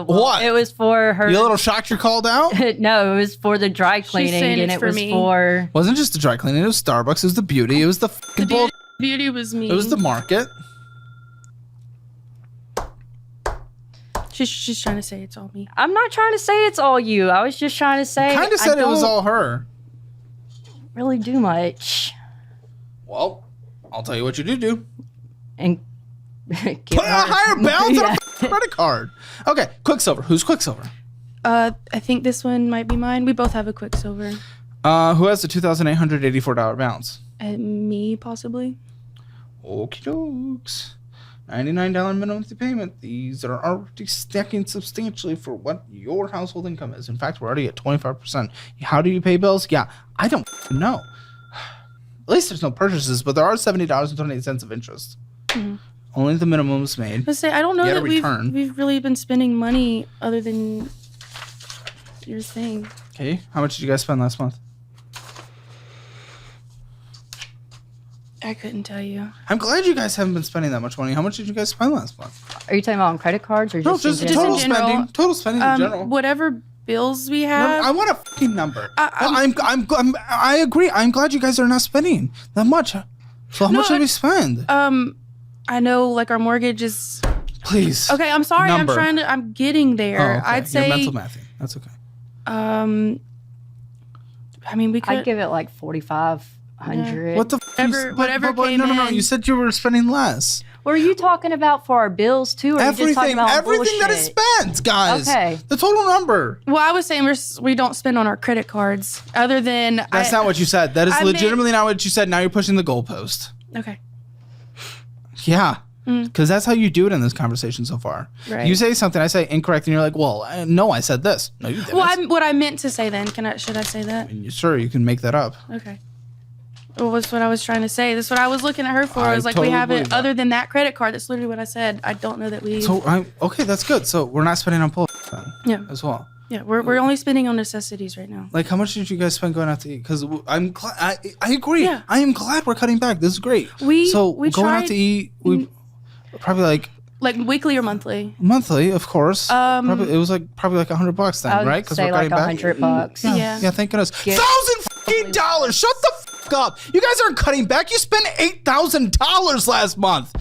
What? It was for her. You a little shocked you're called out? No, it was for the dry cleaning, saying and it's it for was me. for. Wasn't just the dry cleaning. It was Starbucks. It was the beauty. It was the fucking bull. Beauty was me. It was the market. She's trying to say it's all me. I'm not trying to say it's all you. I was just trying to say. Kind of said it was all her. Really do much. Well, I'll tell you what you do. And Put a higher balance on a credit card. Okay, Quicksilver. Who's Quicksilver? I think this one might be mine. We both have a Quicksilver. Who has the $2,884 balance? Me, possibly. Okie dokes. $99 minimum monthly payment. These are already stacking substantially for what your household income is. In fact, we're already at 25%. How do you pay bills? Yeah, I don't know. At least there's no purchases, but there are $70.28 of interest. Mm-hmm. Only the minimum is made. Let's say I don't know You that gotta we've really been spending money other than your thing. Okay, how much did you guys spend last month? I couldn't tell you. I'm glad you guys haven't been spending that much money. How much did you guys spend last month? Are you talking about on credit cards or No, just, just in total general? in general. spending. Total spending in general. Whatever bills we No, have. I want a fucking number. I'm- I agree. I'm glad you guys are not spending that much. So how much did we spend? I know like our mortgage is. Please. Okay, I'm sorry. Number. I'm getting there. Oh, okay. I'd say. You're mental mathing. That's okay. I mean, we could. I'd give it like 4,500. What the Whatever came No. in. You said you were spending less. What are you talking about for our bills too? Or are you just talking about Everything that is bullshit? spent, guys. Okay. The total number. Well, I was saying we don't spend on our credit cards other than. That's not what you said. That is I meant- legitimately not what you said. Now you're pushing the goalpost. Okay. Yeah. Because that's how you do it in this conversation so far. Right. You say something, I say incorrect, and you're like, well, no, I said this. No, you didn't. Well, what I meant to say then. Should I say that? Sure, you can make that up. Okay. Well, that's what I was trying to say. That's what I was looking at her for. I I was like, totally we believe haven't, that. other than that credit card. That's literally what I said. I don't know that we. So, okay, that's good. So we're not spending on pull Yeah. as well. Yeah, we're only spending on necessities right now. Like, how much did you guys spend going out to eat? Because I agree. Yeah. I am glad we're cutting back. This is great. We going out tried- to eat, we probably like Like weekly or monthly? monthly, of course. Probably, it was probably like $100 then, I would right? Because say like $100. Yeah. Yeah, thank goodness. $1,000. Shut the fuck up. You guys aren't cutting back. You spent $8,000 last month.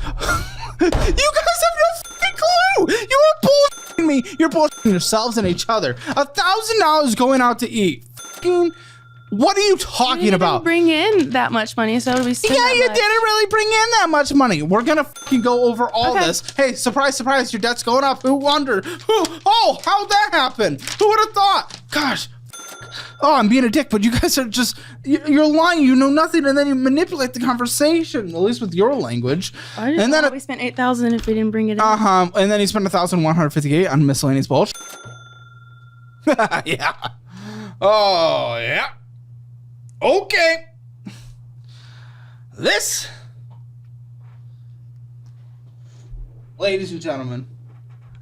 You guys have no fucking clue. You are bullshitting me. You're bullshitting yourselves and each other. $1,000 going out to eat. Fucking, what are you talking about? Bring in that much money, so we spend Yeah, that you much. didn't really bring in that much money. We're gonna fucking go over all Okay. this. Hey, surprise, surprise, your debt's going up. Who wondered? Oh, how'd that happen? Who would have thought? Gosh. Oh, I'm being a dick, but you guys are just, you're lying. You know nothing, and then you manipulate the conversation, at least with your language. I didn't And know then, we spent $8,000 if we didn't bring it in. and then he spent $1,158 on miscellaneous bullshit. Yeah. Oh, yeah. Okay. This, ladies and gentlemen,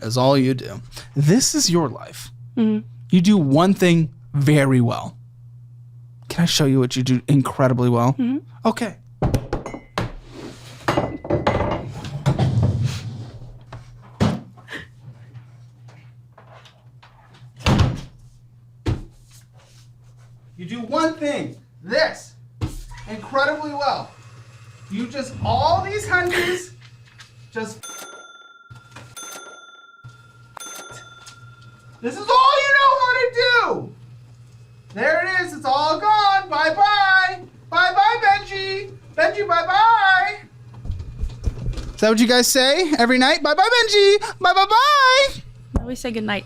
is all you do. This is your life. Mm-hmm. You do one thing very well. Can I show you what you do incredibly well? Mm-hmm. Okay. You do one thing, this, incredibly well. You just, all these hunches, just. This is all you know how to do. There it is. It's all gone. Bye-bye. Bye-bye, Benji. Benji, bye-bye. Is that what you guys say every night? Bye-bye, Benji. Bye-bye-bye. We say goodnight.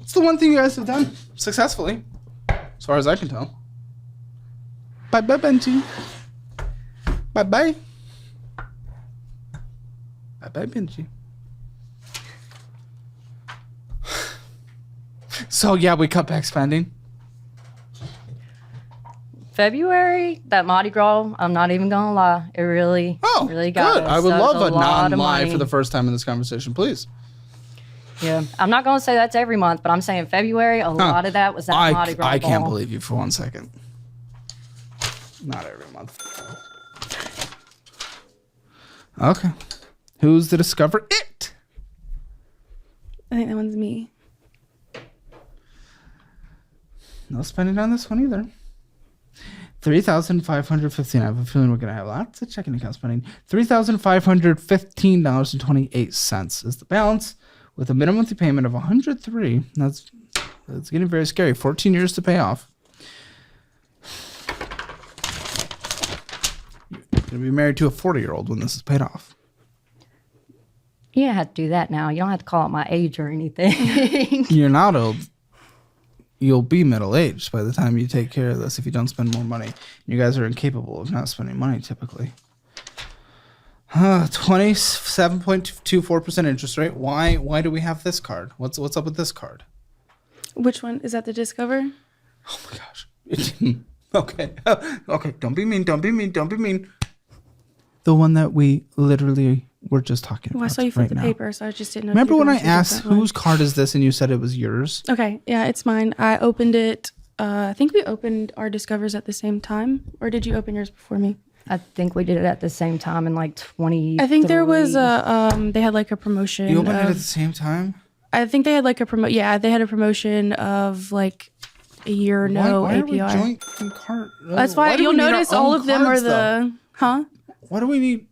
It's the one thing you guys have done successfully, as far as I can tell. Bye-bye, Benji. Bye-bye. Bye-bye, Benji. So, yeah, we cut back spending. February, that Mardi Gras, I'm not even gonna lie, it really got good. us. I would That was love a lot of non-lie money. for the first time in this conversation, please. Yeah, I'm not gonna say that's every month, but I'm saying February, a lot of that was that Mardi Gras I can't ball. believe you for 1 second. Not every month. Okay. Who's the discover it? I think that one's me. No spending on this one either. $3,515. I have a feeling we're gonna have lots of checking account spending. $3,515.28 is the balance, with a minimum monthly payment of $103. That's getting very scary. 14 years to pay off. You're gonna be married to a 40-year-old when this is paid off. You don't have to do that now. You don't have to call out my age or anything. You're not old. You'll be middle-aged by the time you take care of this if you don't spend more money. You guys are incapable of not spending money typically. 27.24% interest rate. Why do we have this card? What's up with this card? Which one? Is that the Discover? Oh my gosh. Okay. Okay. Don't be mean. The one that we literally were just talking about. Well, I saw you flip right the now. paper, so I just didn't know. Remember when I asked whose card is this and you said it was yours? Okay, yeah, it's mine. I opened it. I think we opened our Discovers at the same time, or did you open yours before me? I think we did it at the same time in like 20. I think there was a they had like a promotion. You opened it at the same time? I think they had like a Yeah, they had a promotion of like a year or no why APR. Are we joint card? That's why do you'll we need our notice own all of them are cards, the though? huh? Why do we need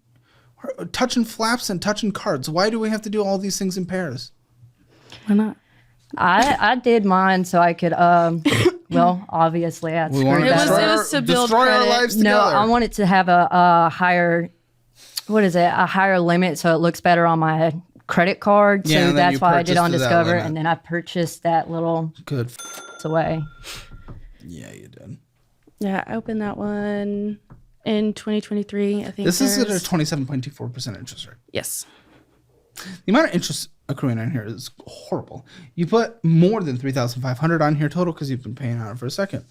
touching flaps and touching cards? Why do we have to do all these things in pairs? Why not? I did mine so I could well, obviously I screwed that up. It was to build destroy our credit. lives No, together. I wanted to have a higher, a higher limit so it looks better on my credit card. Yeah, So and then you that's why I did on purchased that Discover, limit. and then I purchased that little Good. away. Yeah, you did. Yeah, I opened that one in 2023. I think This is at a there's- 27.24% interest rate. Yes. The amount of interest accruing on here is horrible. You put more than $3,500 on here total because you've been paying on it for a second.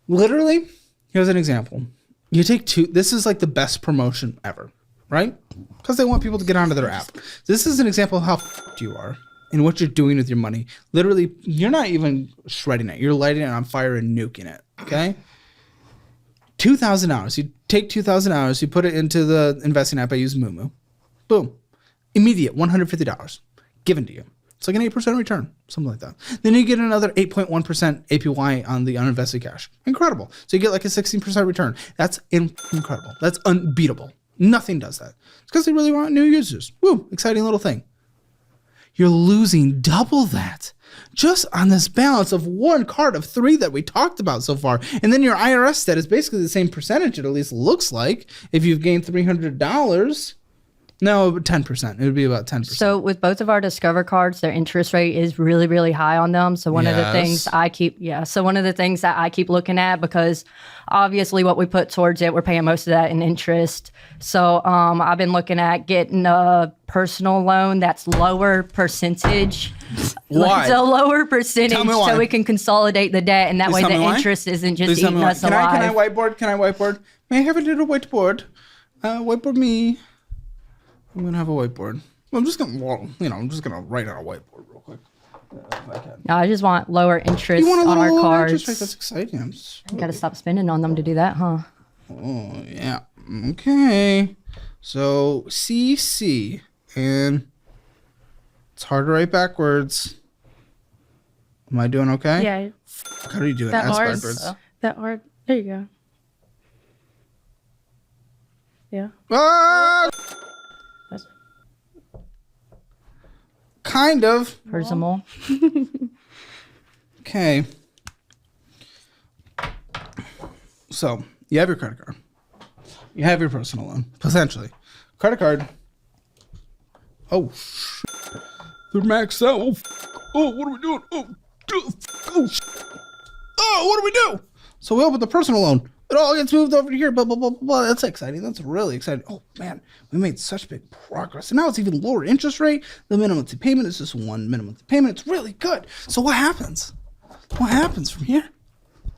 Literally, here's an example. You take two. This is like the best promotion ever, right? Because they want people to get onto their app. This is an example of how f***ed you are and what you're doing with your money. Literally, you're not even shredding it. You're lighting it on fire and nuking it, okay? $2,000. You take $2,000. You put it into the investing app. I use Moomoo. Boom. Immediate $150 given to you. It's like an 8% return, something like that. Then you get another 8.1% APY on the uninvested cash. Incredible. So you get like a 16% return. That's incredible. That's unbeatable. Nothing does that. It's because they really want new users. Woo, exciting little thing. You're losing double that just on this balance of one card of three that we talked about so far. And then your IRS debt is basically the same percentage, it at least looks like, if you've gained $300. No, 10%. It would be about 10%. So with both of our Discover cards, their interest rate is really, really high on them. So one of the things I keep, so one of the things that I keep looking at, because obviously what we put towards it, we're paying most of that in interest. So I've been looking at getting a personal loan that's lower percentage. Why? It's a lower percentage Tell me why. so we can consolidate the debt, and that Please way tell me the why. interest isn't just Please tell me eating why. us Can alive. I whiteboard? Can I whiteboard? May I have a little whiteboard? Whiteboard me. I'm gonna have a whiteboard. I'm just gonna write on a whiteboard real quick. If I can. No, I just want lower interest You want a on our little lower cards. interest rate? That's exciting. I'm so Got to stop spending on them to do that, huh? Oh, yeah. Okay. So, CC. And it's hard to write backwards. Am I doing okay? Yeah. How do you do it? That S hard. backwards. That hard. There you go. Yeah. Ah! Kind of. Personal. Okay. So, you have your credit card. You have your personal loan, potentially. Credit card. Oh, shit. They're maxed out. Oh, what are we doing? Oh, what do we do? So we open the personal loan. It all gets moved over to here. Blah, blah, blah, blah, blah. That's exciting. That's really exciting. Oh, man. We made such big progress. And now it's even lower interest rate. The minimum payment is just one minimum payment. It's really good. So what happens? What happens from here?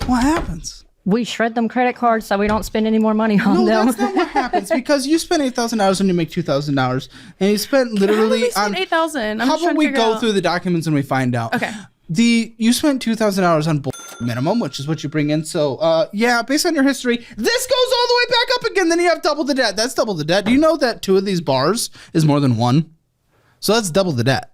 What happens? We shred them credit cards so we don't spend any more money on No, them. that's not what happens, because you spend $8,000 and you make $2,000, and you spent literally How did we spend $8,000? How about we go through the documents and we find out? Okay. You spent $2,000 on bull minimum, which is what you bring in. So, yeah, based on your history, this goes all the way back up again. Then you have double the debt. That's double the debt. Do you know that 2 of these bars is more than 1? So that's double the debt.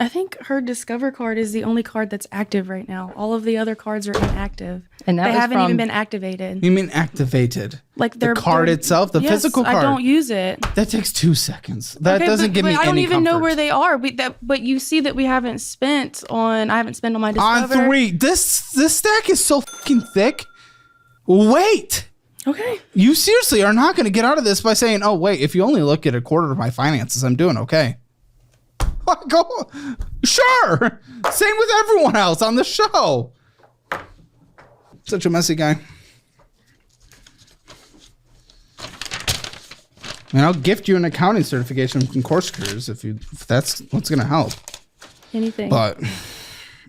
I think her Discover card is the only card that's active right now. All of the other cards are inactive. And that they was haven't from- even been activated. You mean activated? Like the card itself, the yes, physical card. I don't use it. That takes 2 seconds. That Okay, doesn't give me any I don't even know comfort. where they are. But you see that we haven't spent on. I haven't spent on my Discover. On 3. This stack is so fucking thick. Wait. Okay. You seriously are not going to get out of this by saying, "Oh, wait, if you only look at a quarter of my finances, I'm doing okay." Go. Sure. Same with everyone else on the show. Such a messy guy. And I'll gift you an accounting certification from Course Crews if that's what's going to help. Anything. But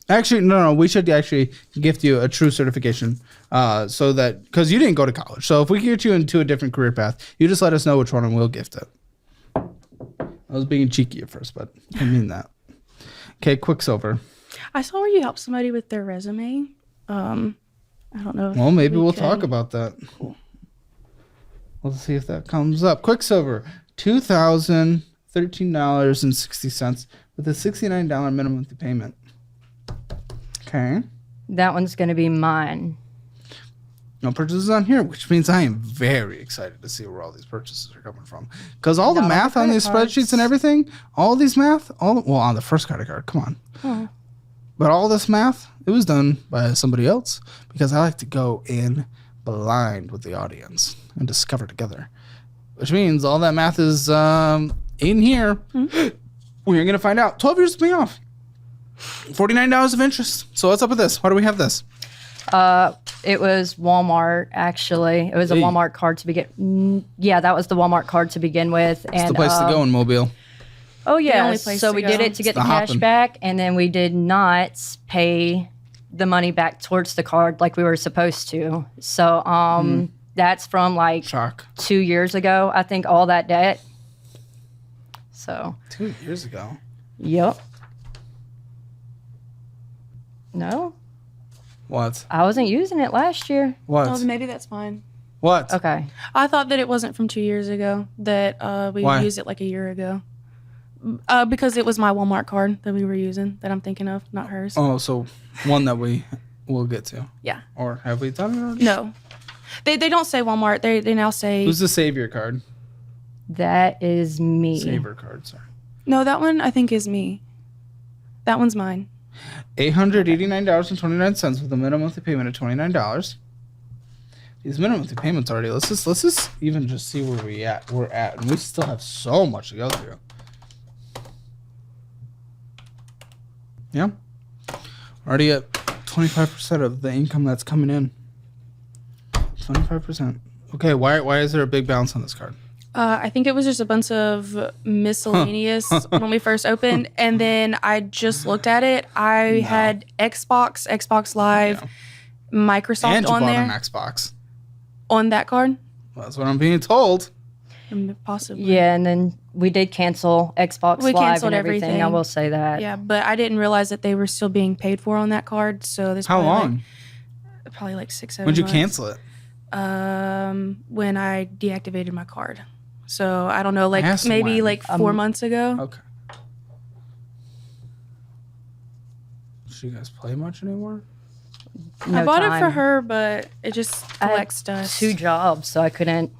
actually, no, we should actually gift you a true certification, so that because you didn't go to college. So if we get you into a different career path, you just let us know which one and we'll gift it. I was being cheeky at first, but I mean that. Okay, Quicksilver. I saw where you helped somebody with their resume. I don't know. Well, maybe we'll talk about that. Cool. Let's see if that comes up. Quicksilver, $2,013.60 with a $69 minimum monthly payment. Okay. That one's going to be mine. No purchases on here, which means I am very excited to see where all these purchases are coming from. Because all the Not on math the on credit these cards. spreadsheets and everything, all these math, well, on the first credit card, come on. Oh. But all this math, it was done by somebody else because I like to go in blind with the audience and discover together. Which means all that math is in here. Mm-hmm. We're going to find out. 12 years to pay off. $49 of interest. So what's up with this? Why do we have this? It was Walmart, actually. It was a Hey. Walmart card to begin. Yeah, that was the Walmart card to begin with. It's the place to go in Mobile. Oh yeah, only place so to we did go. it to get It's the the cash hopping. back, and then we did not pay the money back towards the card like we were supposed to. So that's from like Shock. 2 years ago, I think, all that debt. So 2 years ago. yep. No, What? I wasn't using it last year. What? Oh, maybe that's fine. What? Okay. I thought that it wasn't from 2 years ago. That we Why? used it like a year ago. Because it was my Walmart card that we were using that I'm thinking of, not hers. Oh, so one that we will get to. Yeah. Or have we done it already? No. They don't say Walmart. They now say Who's the Savior card? That is me. Saver card, sorry. no. That one I think is me. That one's mine. $889.29 with a minimum monthly payment of $29. These minimum monthly payments already. Let's just even just see where we're at, and we still have so much to go through. Yeah, already at 25% of the income that's coming in. 25%. Okay, why is there a big balance on this card? I think it was just a bunch of miscellaneous when we first opened, and then I just looked at it. I had Xbox Live, Microsoft And you on bought there an Xbox. on that card. Well, that's what I'm being told. Possibly. Yeah, and then we did cancel Xbox We Live canceled and everything. I everything. will say that. Yeah, but I didn't realize that they were still being paid for on that card. So there's How probably long? Probably like 6-7 When'd you months. cancel it? When I deactivated my card. So I don't know, like Ask maybe when. like 4 months ago. Okay. Do you guys play much anymore? No I bought it for time. her, but it just I had collects dust. 2 jobs, so I couldn't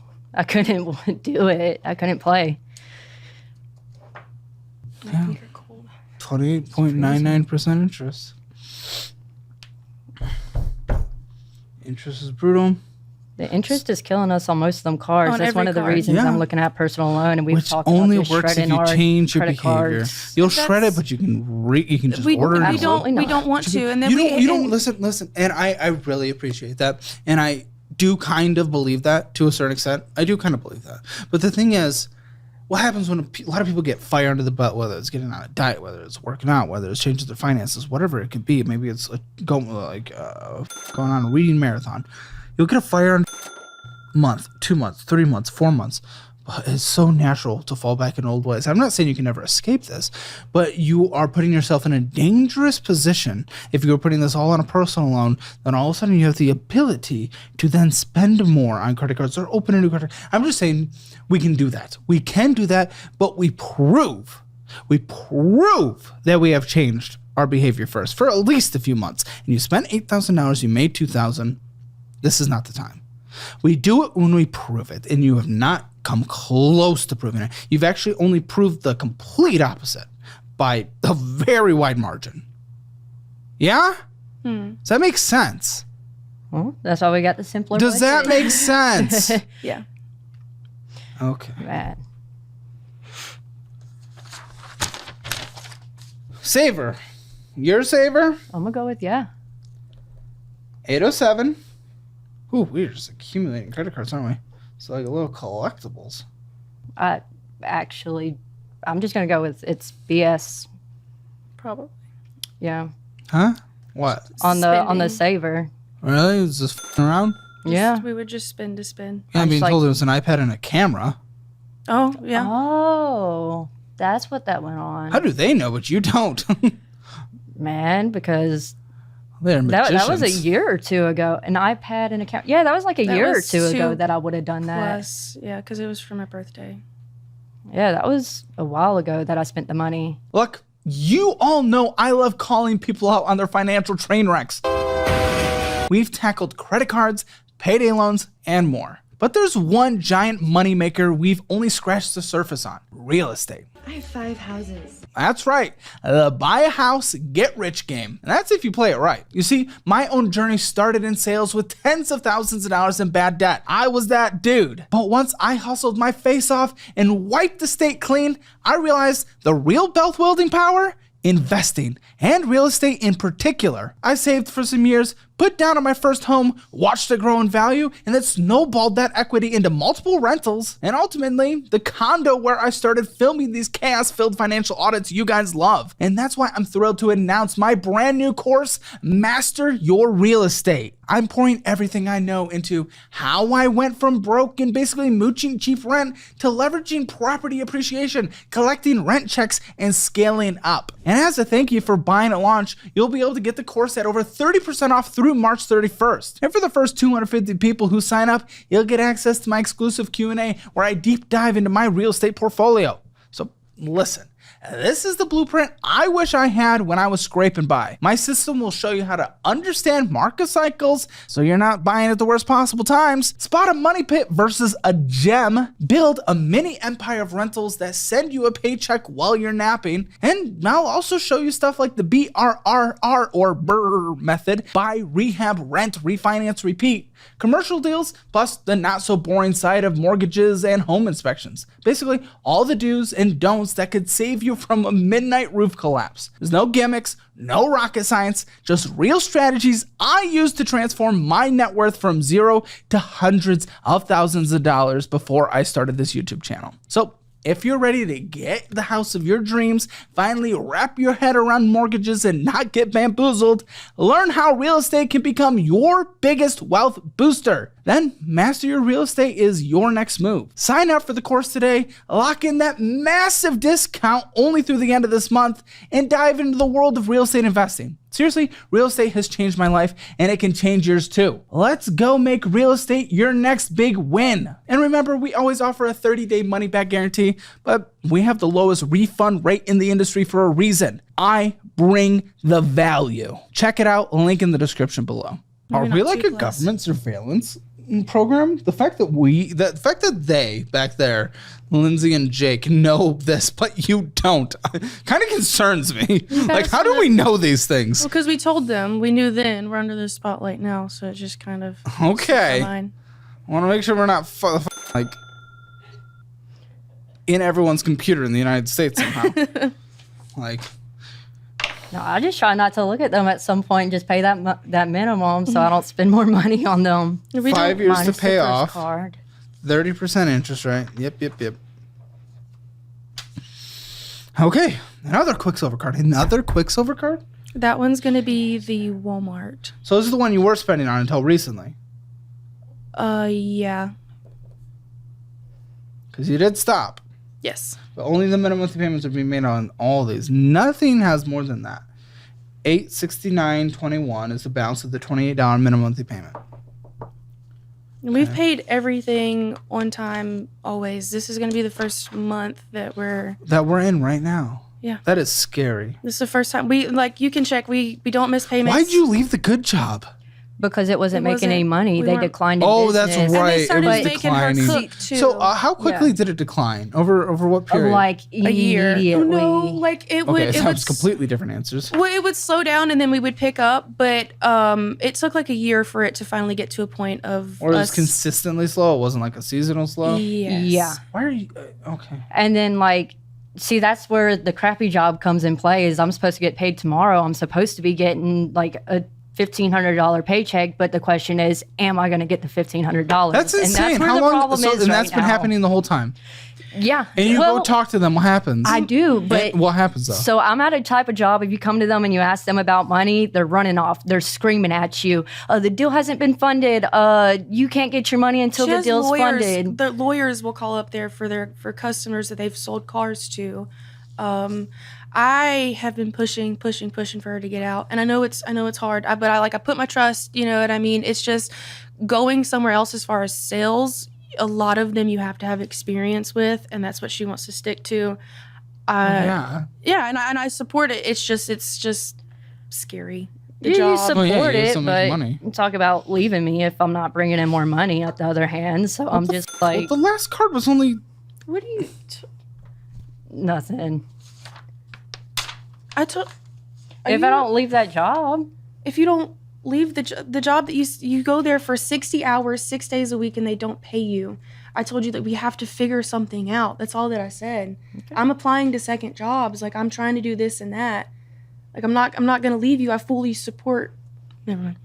do it. I couldn't play. Yeah. 28.99% interest. Interest is brutal. The interest is killing us on most of them cards. On That's every one of the card. reasons Yeah. I'm looking at personal loan, and we've Which talked only about just works if shredding you our change your credit behavior. cards. You'll That's- shred it, but you can just we, order we it. don't Absolutely we don't not. want to, and then you we don't. You don't and- listen, and I really appreciate that, and I do kind of believe that to a certain extent. I do kind of believe that, but the thing is, what happens when a lot of people get fire under the butt? Whether it's getting on a diet, whether it's working out, whether it's changing their finances, whatever it could be. Maybe it's going on a reading marathon. You'll get a fire on month, 2 months, 3 months, 4 months. But it's so natural to fall back in old ways. I'm not saying you can never escape this, but you are putting yourself in a dangerous position. If you're putting this all on a personal loan, then all of a sudden you have the ability to then spend more on credit cards or open a new credit. I'm just saying we can do that. We can do that, but we prove that we have changed our behavior first for at least a few months. And you spent $8,000, you made $2,000. This is not the time. We do it when we prove it, and you have not come close to proving it. You've actually only proved the complete opposite by a very wide margin. Yeah? Does that make sense? Well, that's why we got the simpler. Does that make sense? Yeah. Okay. Man. Saver. Your saver? I'm gonna go with 807. Ooh, we're just accumulating credit cards, aren't we? It's like a little collectibles. I'm just gonna go with it's BS. Probably. Yeah. Huh? What? On the Spending. saver. Really? Is this f***ing around? Yeah. We would just spend to spend. Yeah, I'm being just told it was an iPad and a camera. Oh, yeah. Oh, that's what that went on. How do they know, but you don't? Man, because They're magicians. that was a year or two ago. An iPad and a camera. Yeah, that was like a That year or was two ago two that I would have done that. Plus, yeah, because it was for my birthday. Yeah, that was a while ago that I spent the money. Look, you all know I love calling people out on their financial train wrecks. We've tackled credit cards, payday loans, and more. But there's one giant moneymaker we've only scratched the surface on: real estate. I have 5 houses. That's right, the buy a house, get rich game. And that's if you play it right. You see, my own journey started in sales with tens of thousands of dollars in bad debt. I was that dude. But once I hustled my face off and wiped the state clean, I realized the real wealth building power: investing, and real estate in particular. I saved for some years, put down on my first home, watched it grow in value, and then snowballed that equity into multiple rentals, and ultimately the condo where I started filming these chaos-filled financial audits you guys love. And that's why I'm thrilled to announce my brand new course, Master Your Real Estate. I'm pouring everything I know into how I went from broke and basically mooching cheap rent to leveraging property appreciation, collecting rent checks, and scaling up. And as a thank you for buying at launch, you'll be able to get the course at over 30% off through March 31st. And for the first 250 people who sign up, you'll get access to my exclusive Q&A where I deep dive into my real estate portfolio. So listen. This is the blueprint I wish I had when I was scraping by. My system will show you how to understand market cycles so you're not buying at the worst possible times, spot a money pit versus a gem, build a mini empire of rentals that send you a paycheck while you're napping, and I'll also show you stuff like the BRRR or BRRR method: buy, rehab, rent, refinance, repeat, commercial deals, plus the not so boring side of mortgages and home inspections. Basically, all the do's and don'ts that could save you from a midnight roof collapse. There's no gimmicks, no rocket science, just real strategies I used to transform my net worth from zero to hundreds of thousands of dollars before I started this YouTube channel. So if you're ready to get the house of your dreams, finally wrap your head around mortgages and not get bamboozled, learn how real estate can become your biggest wealth booster, then Master Your Real Estate is your next move. Sign up for the course today, lock in that massive discount only through the end of this month, and dive into the world of real estate investing. Seriously, real estate has changed my life, and it can change yours too. Let's go make real estate your next big win. And remember, we always offer a 30-day money-back guarantee, but we have the lowest refund rate in the industry for a reason. I bring the value. Check it out, link in the description below. Are we like a government surveillance program? The fact that they back there, Lindsay and Jake, know this, but you don't, kind of concerns me. Like, how do we know these things? Well, because we told them. We knew then. We're under the spotlight now, so it just kind of... Okay. I want to make sure we're not like in everyone's computer in the United States somehow. Like... No, I just try not to look at them at some point and just pay that minimum so I don't spend more money on them. 5 years to Minus pay the first off. card. 30% interest rate. Yep. Okay, another Quicksilver card. Another Quicksilver card? That one's going to be the Walmart. So this is the one you were spending on until recently. Yeah. because you did stop. Yes. But only the minimum monthly payments would be made on all these. Nothing has more than that. $869.21 is the balance of the $28 minimum monthly payment. We've paid everything on time always. This is going to be the first month that we're in right now. Yeah. That is scary. This is the first time you can check. We don't miss payments. Why'd you leave the good job? Because it wasn't making any money. They declined in Oh, business. that's right. And they started It was making her declining. cook too. So how quickly did it decline? Over what period? Like a year. immediately. No, like it would. Okay, It so would it's completely different answers. Well, it would slow down and then we would pick up, but it took like a year for it to finally get to a point of. Or it was consistently slow. It wasn't like a seasonal slow. Yes. Yeah. Why are you okay? And then see, that's where the crappy job comes in play. Is I'm supposed to get paid tomorrow. I'm supposed to be getting like a $1,500 paycheck, but the question is, am I going to get the $1,500? That's insane. And that's where How the long? problem is And that's right been now. happening the whole time. Yeah. And you go talk to them. What happens? I do, but what happens though? So I'm at a type of job. If you come to them and you ask them about money, they're running off. They're screaming at you. The deal hasn't been funded. You can't get your money until the deal's funded. The lawyers will call up there for customers that they've sold cars to. I have been pushing for her to get out, and I know it's hard. But I put my trust. You know what I mean? It's just going somewhere else as far as sales. A lot of them you have to have experience with, and that's what she wants to stick to. Yeah, and I support it. It's just scary. The You job. support you it, still make but money. talk about leaving me if I'm not bringing in more money. At the other hand, so I'm just like, the last card was only. What do you? nothing. If If I don't leave that job, if you don't leave the job that you go there for 60 hours 6 days a week and they don't pay you, I told you that we have to figure something out. That's all that I said. Okay. I'm applying to second jobs. Like, I'm trying to do this and that. Like, I'm not going to leave you. I fully support. Never mind.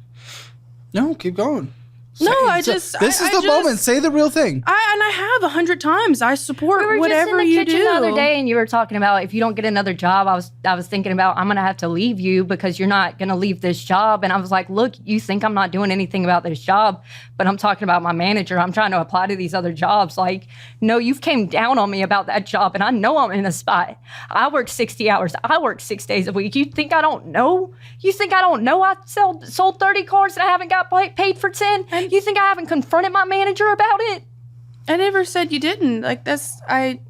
No, keep going. No, This is the moment. Say the real thing. I have 100 times. I support we were whatever just in the you kitchen do. the other day, and you were talking about if you don't get another job. I was thinking about I'm gonna have to leave you because you're not gonna leave this job. And I was like, look, you think I'm not doing anything about this job, but I'm talking about my manager. I'm trying to apply to these other jobs. Like, no, you've came down on me about that job, and I know I'm in a spot. I work 60 hours. I work 6 days a week. You think I don't know? You think I don't know? I sold 30 cars and I haven't got paid for 10. And you think I haven't confronted my manager about it? I never said you didn't. Like,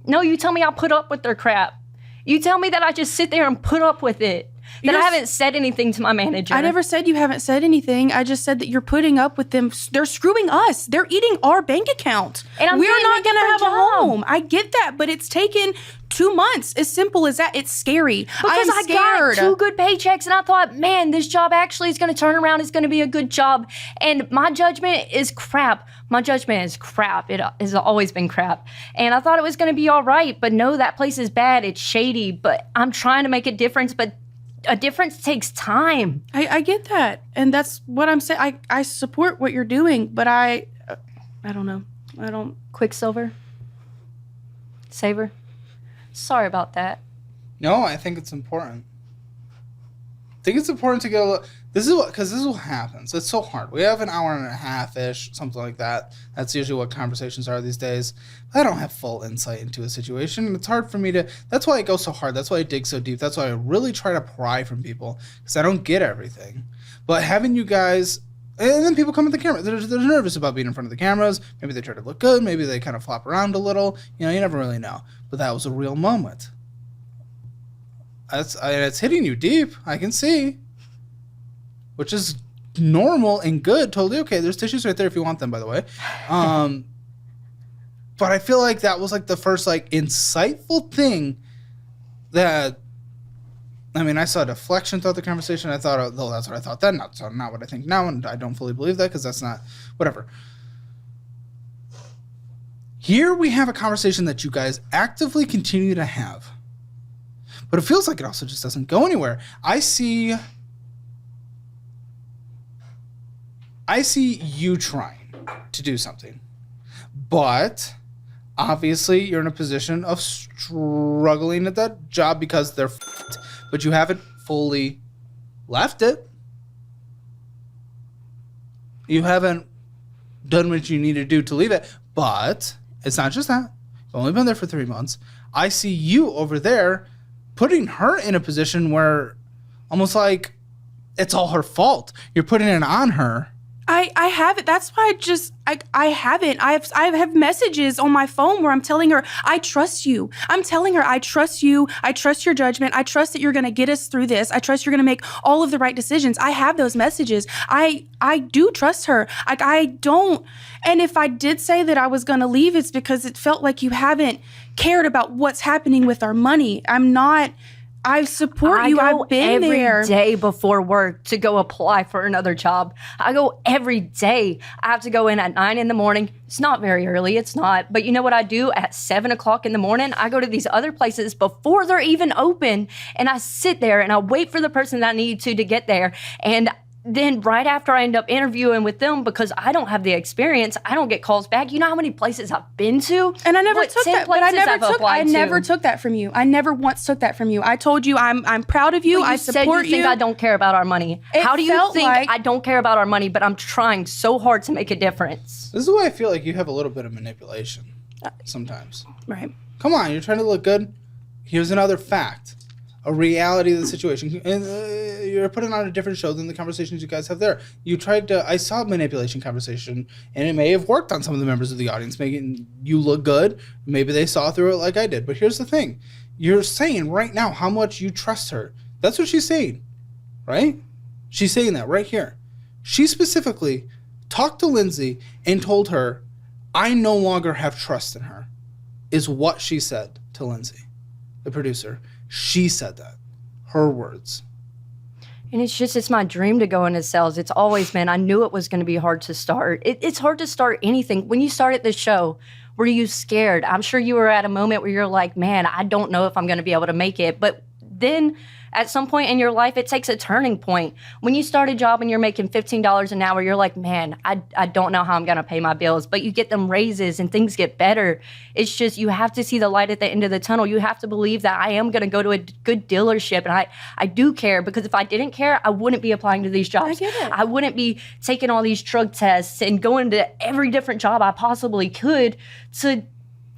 No, you tell me I put up with their crap. You tell me that I just sit there and put up with it. That I haven't said anything to my manager. I never said you haven't said anything. I just said that you're putting up with them. They're screwing us. They're eating our bank account. And we're not going to have a job. home. I get that, but it's taken 2 months. As simple as that. It's scary. Because I got 2 good paychecks and I thought, man, this job actually is going to turn around. It's going to be a good job. And my judgment is crap. My judgment is crap. It has always been crap. And I thought it was going to be all right. But no, that place is bad. It's shady. But I'm trying to make a difference. But a difference takes time. I get that. And that's what I'm saying. I support what you're doing. But I don't know. I don't. Quicksilver? Saver? Sorry about that. No, I think it's important. I think it's important to get a look. This is what happens. It's so hard. We have an hour and a half-ish, something like that. That's usually what conversations are these days. I don't have full insight into a situation. It's hard for me to. That's why I go so hard. That's why I dig so deep. That's why I really try to pry from people because I don't get everything. But having you guys. And then people come at the camera. They're nervous about being in front of the cameras. Maybe they try to look good. Maybe they kind of flop around a little. You know, you never really know. But that was a real moment. It's hitting you deep. I can see. Which is normal and good. Totally okay. There's tissues right there if you want them, by the way. But I feel like that was like the first like insightful thing that... I mean, I saw deflection throughout the conversation. I thought, oh, that's what I thought then. Not what I think now, and I don't fully believe that because that's not... Whatever. Here we have a conversation that you guys actively continue to have. But it feels like it also just doesn't go anywhere. I see you trying to do something. But obviously you're in a position of struggling at that job because they're f***ed. But you haven't fully left it. You haven't done what you need to do to leave it. But it's not just that. only been there for 3 months. I see you over there putting her in a position where almost like it's all her fault. You're putting it on her. I haven't. That's why I haven't. I have messages on my phone where I'm telling her, I trust you. I'm telling her, I trust you. I trust your judgment. I trust that you're going to get us through this. I trust you're going to make all of the right decisions. I have those messages. I do trust her. I don't. And if I did say that I was going to leave, it's because it felt like you haven't cared about what's happening with our money. I'm not. I support you. I've been there every day before work to go apply for another job. I go every day. I have to go in at 9 a.m. It's not very early. It's not. But you know what I do at 7 o'clock in the morning? I go to these other places before they're even open, and I sit there and I wait for the person that I need to get there. And then right after I end up interviewing with them, because I don't have the experience, I don't get calls back. You know how many places I've been to? And I never took that. But I never took that from you. I never once took that from you. I told you I'm proud of you. But I support you. Think I don't care about our money? How do you think I don't care about our money? But I'm trying so hard to make a difference. This is why I feel like you have a little bit of manipulation sometimes. Right. Come on, you're trying to look good. Here's another fact. A reality of the situation. And you're putting on a different show than the conversations you guys have there. You tried to, I saw a manipulation conversation, and it may have worked on some of the members of the audience, making you look good. Maybe they saw through it like I did. But here's the thing. You're saying right now how much you trust her. That's what she's saying, right? She's saying that right here. She specifically talked to Lindsay and told her, I no longer have trust in her, is what she said to Lindsay, the producer. She said that. Her words. And it's my dream to go into sales. It's always been. I knew it was going to be hard to start. It's hard to start anything. When you started this show, were you scared? I'm sure you were at a moment where you're like, man, I don't know if I'm going to be able to make it. But then at some point in your life, it takes a turning point. When you start a job and you're making $15 an hour, you're like, man, I don't know how I'm going to pay my bills. But you get them raises and things get better. It's just you have to see the light at the end of the tunnel. You have to believe that I am going to go to a good dealership. And I do care, because if I didn't care, I wouldn't be applying to these jobs. I get it. I wouldn't be taking all these drug tests and going to every different job I possibly could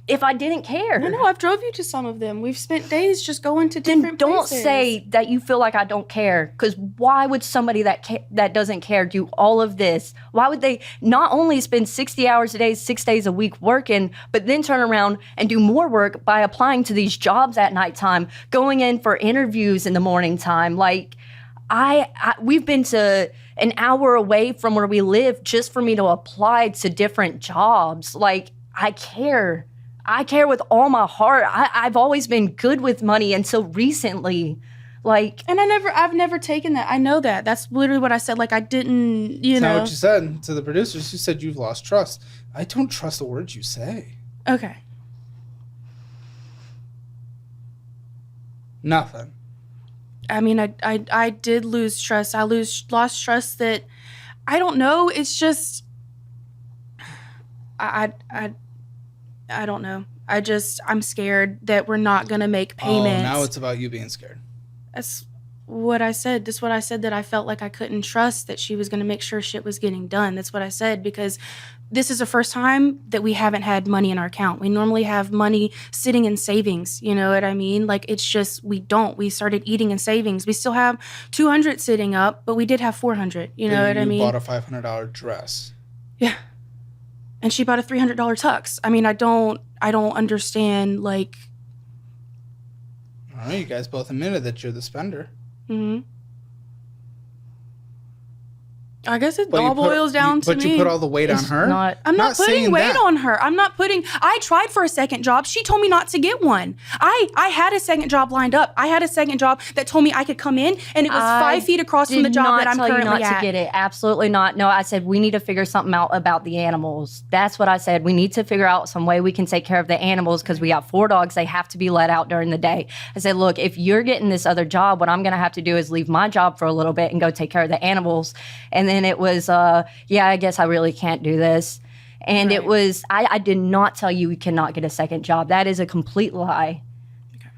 if I didn't care. I know, I've drove you to some of them. We've spent days just going to different Don't places. say that you feel like I don't care, because why would somebody that doesn't care do all of this? Why would they not only spend 60 hours a day, 6 days a week working, but then turn around and do more work by applying to these jobs at nighttime, going in for interviews in the morning time? Like, we've been to an hour away from where we live just for me to apply to different jobs. Like, I care. I care with all my heart. I've always been good with money until recently. Like, and I've never taken that. I know that. That's literally what I said. Like, I didn't, you know. That's not what you said to the producers. You said you've lost trust. I don't trust the words you say. Okay. Nothing. I mean, I did lose trust. I lost trust that, I don't know. It's just, I don't know. I'm scared that we're not going to make payments. Oh, now it's about you being scared. That's what I said. That's what I said, that I felt like I couldn't trust that she was going to make sure shit was getting done. That's what I said, because this is the first time that we haven't had money in our account. We normally have money sitting in savings. You know what I mean? Like, it's just, we don't. We started eating in savings. We still have 200 sitting up, but we did have 400. You know what I mean? You bought a $500 dress. Yeah. And she bought a $300 tux. I mean, I don't understand, like. All right, you guys both admitted that you're the spender. Mm-hmm. I guess it all boils down to me. But you put all the weight on her? I'm not putting weight on her. I tried for a second job. She told me not to get one. I had a second job lined up. I had a second job that told me I could come in, and it was 5 feet across from the job that I'm currently at. I did not tell you not to get it. Absolutely not. No, I said we need to figure something out about the animals. That's what I said. We need to figure out some way we can take care of the animals, because we got 4 dogs. They have to be let out during the day. I said, look, if you're getting this other job, what I'm going to have to do is leave my job for a little bit and go take care of the animals. And then it was, yeah, I guess I really can't do this. And right. It was, I did not tell you cannot get a second job. That is a complete lie. Okay.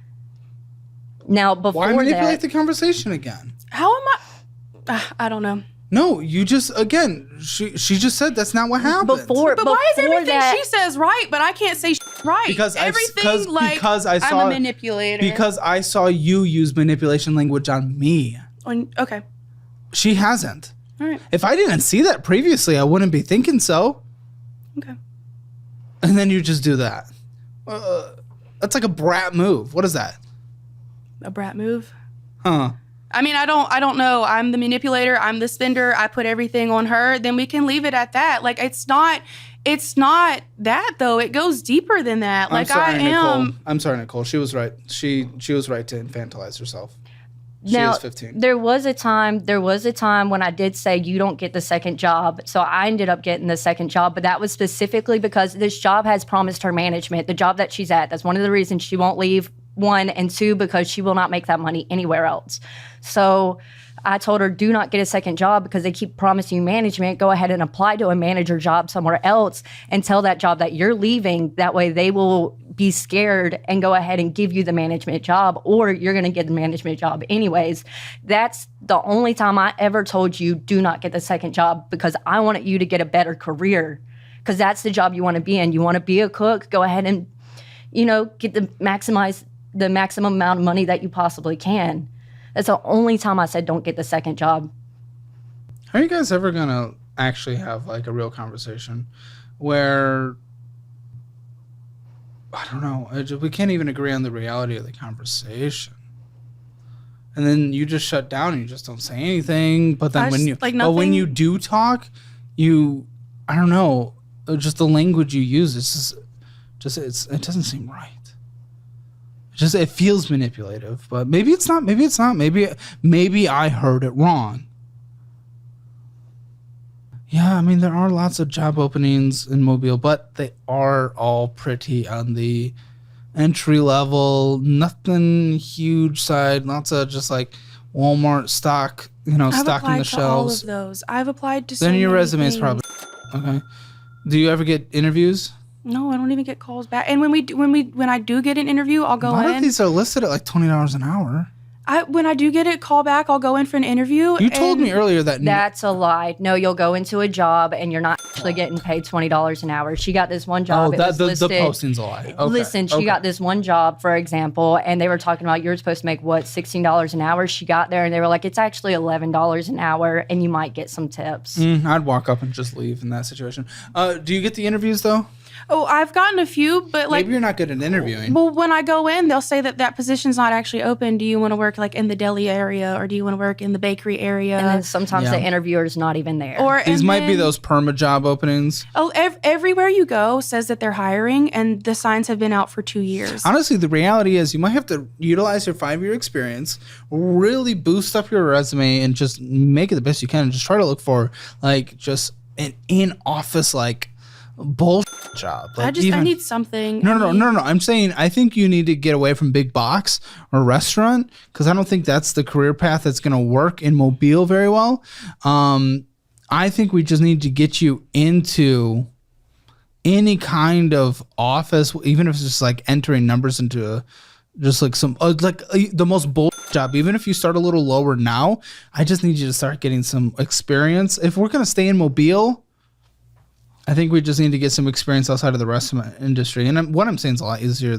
Now, before why manipulate the conversation again? How am I don't know. No, you just, again, she just said that's not what happened. But why is everything she says right, but I can't say Right. Because everything like because I saw I'm a manipulator. because I saw you use manipulation language on me. Okay. She hasn't. All right. If I didn't see that previously, I wouldn't be thinking so. Okay. And then you just do that. That's like a brat move. What is that? A brat move? Huh. I mean, I don't know. I'm the manipulator. I'm the spender. I put everything on her. Then we can leave it at that. Like, it's not that though. It goes deeper than that. Like, Nicole. I'm sorry, Nicole. She was right. She was right to infantilize herself. She Now, was 15. there was a time when I did say you don't get the second job. So I ended up getting the second job, but that was specifically because this job has promised her management, the job that she's at. That's one of the reasons she won't leave, 1, and 2, because she will not make that money anywhere else. So I told her, do not get a second job because they keep promising you management. Go ahead and apply to a manager job somewhere else and tell that job that you're leaving. That way they will be scared and go ahead and give you the management job, or you're going to get the management job anyways. That's the only time I ever told you, do not get the second job, because I wanted you to get a better career, because that's the job you want to be in. You want to be a cook, go ahead and, get the maximum amount of money that you possibly can. That's the only time I said don't get the second job. Are you guys ever going to actually have like a real conversation where, I don't know, we can't even agree on the reality of the conversation? And then you just shut down and you just don't say anything. But then when you do talk, I don't know, just the language you use, it doesn't seem right. It feels manipulative, but maybe it's not. Maybe I heard it wrong. Yeah, I mean, there are lots of job openings in Mobile, but they are all pretty on the entry level, nothing huge side, lots of just like Walmart stock, stocking the shelves. All of those. I've applied to. Then your resume is probably okay. Do you ever get interviews? No, I don't even get calls back. And when I do get an interview, I'll go in. A lot of these are listed at like $20 an hour. When I do get a call back, I'll go in for an interview. You told me earlier that... That's a lie. No, you'll go into a job and you're not actually getting paid $20 an hour. She got this one job. The posting's a lie. Okay. Listen, she got this one job, for example, and they were talking about you're supposed to make, $16 an hour? She got there and they were like, it's actually $11 an hour and you might get some tips. I'd walk up and just leave in that situation. Do you get the interviews, though? Oh, I've gotten a few, but like... Maybe you're not good at interviewing. Well, when I go in, they'll say that position's not actually open. Do you want to work like in the deli area, or do you want to work in the bakery area? And then sometimes the interviewer's not even there. These might be those perma job openings. Oh, everywhere you go says that they're hiring, and the signs have been out for 2 years. Honestly, the reality is you might have to utilize your 5-year experience, really boost up your resume, and just make it the best you can. And just try to look for like just an in-office like bullshit job. Like I need something. No. I'm saying I think you need to get away from big box or restaurant, because I don't think that's the career path that's going to work in Mobile very well. I think we just need to get you into any kind of office, even if it's just like entering numbers into just like some the most bullshit job. Even if you start a little lower now, I just need you to start getting some experience. If we're going to stay in Mobile, I think we just need to get some experience outside of the restaurant industry. And what I'm saying is a lot easier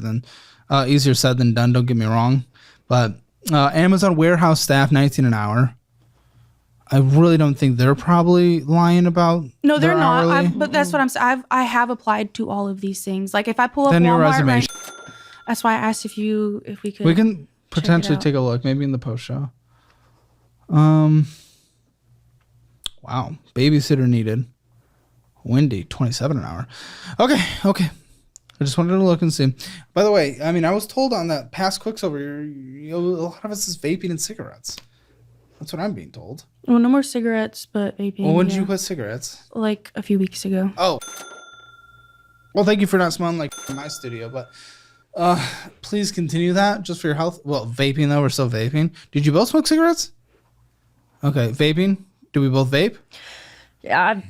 said than done. Don't get me wrong. But Amazon warehouse staff, $19 an hour. I really don't think they're probably lying about. No, they're not. But that's what I'm saying. I have applied to all of these things. Like if I pull up Walmart, your resume. That's why I asked if we could. We can potentially take a look, maybe in the post show. Wow, babysitter needed. Windy, $27 an hour. Okay. I just wanted to look and see. By the way, I mean, I was told on that past clicks over here, a lot of us is vaping and cigarettes. That's what I'm being told. Well, no more cigarettes, but vaping. Well, when did you quit cigarettes? Like a few weeks ago. Oh. Well, thank you for not smelling like in my studio, but please continue that just for your health. Well, vaping though, we're still vaping. Did you both smoke cigarettes? Okay, vaping. Do we both vape? Yeah,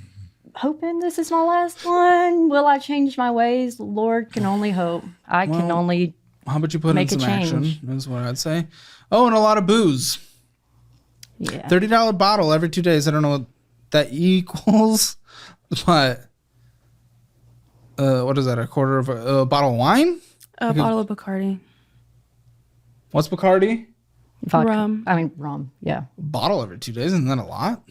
hoping this is my last one. Will I change my ways? Lord can only hope. I can only how about you put in some action is what I'd say. Oh, and a lot of booze. Yeah. $30 bottle every 2 days. I don't know what that equals, but what is that? A quarter of a bottle of wine? A bottle of Bacardi. What's Bacardi? Vodka. Rum. Yeah. A bottle every 2 days, isn't that a lot?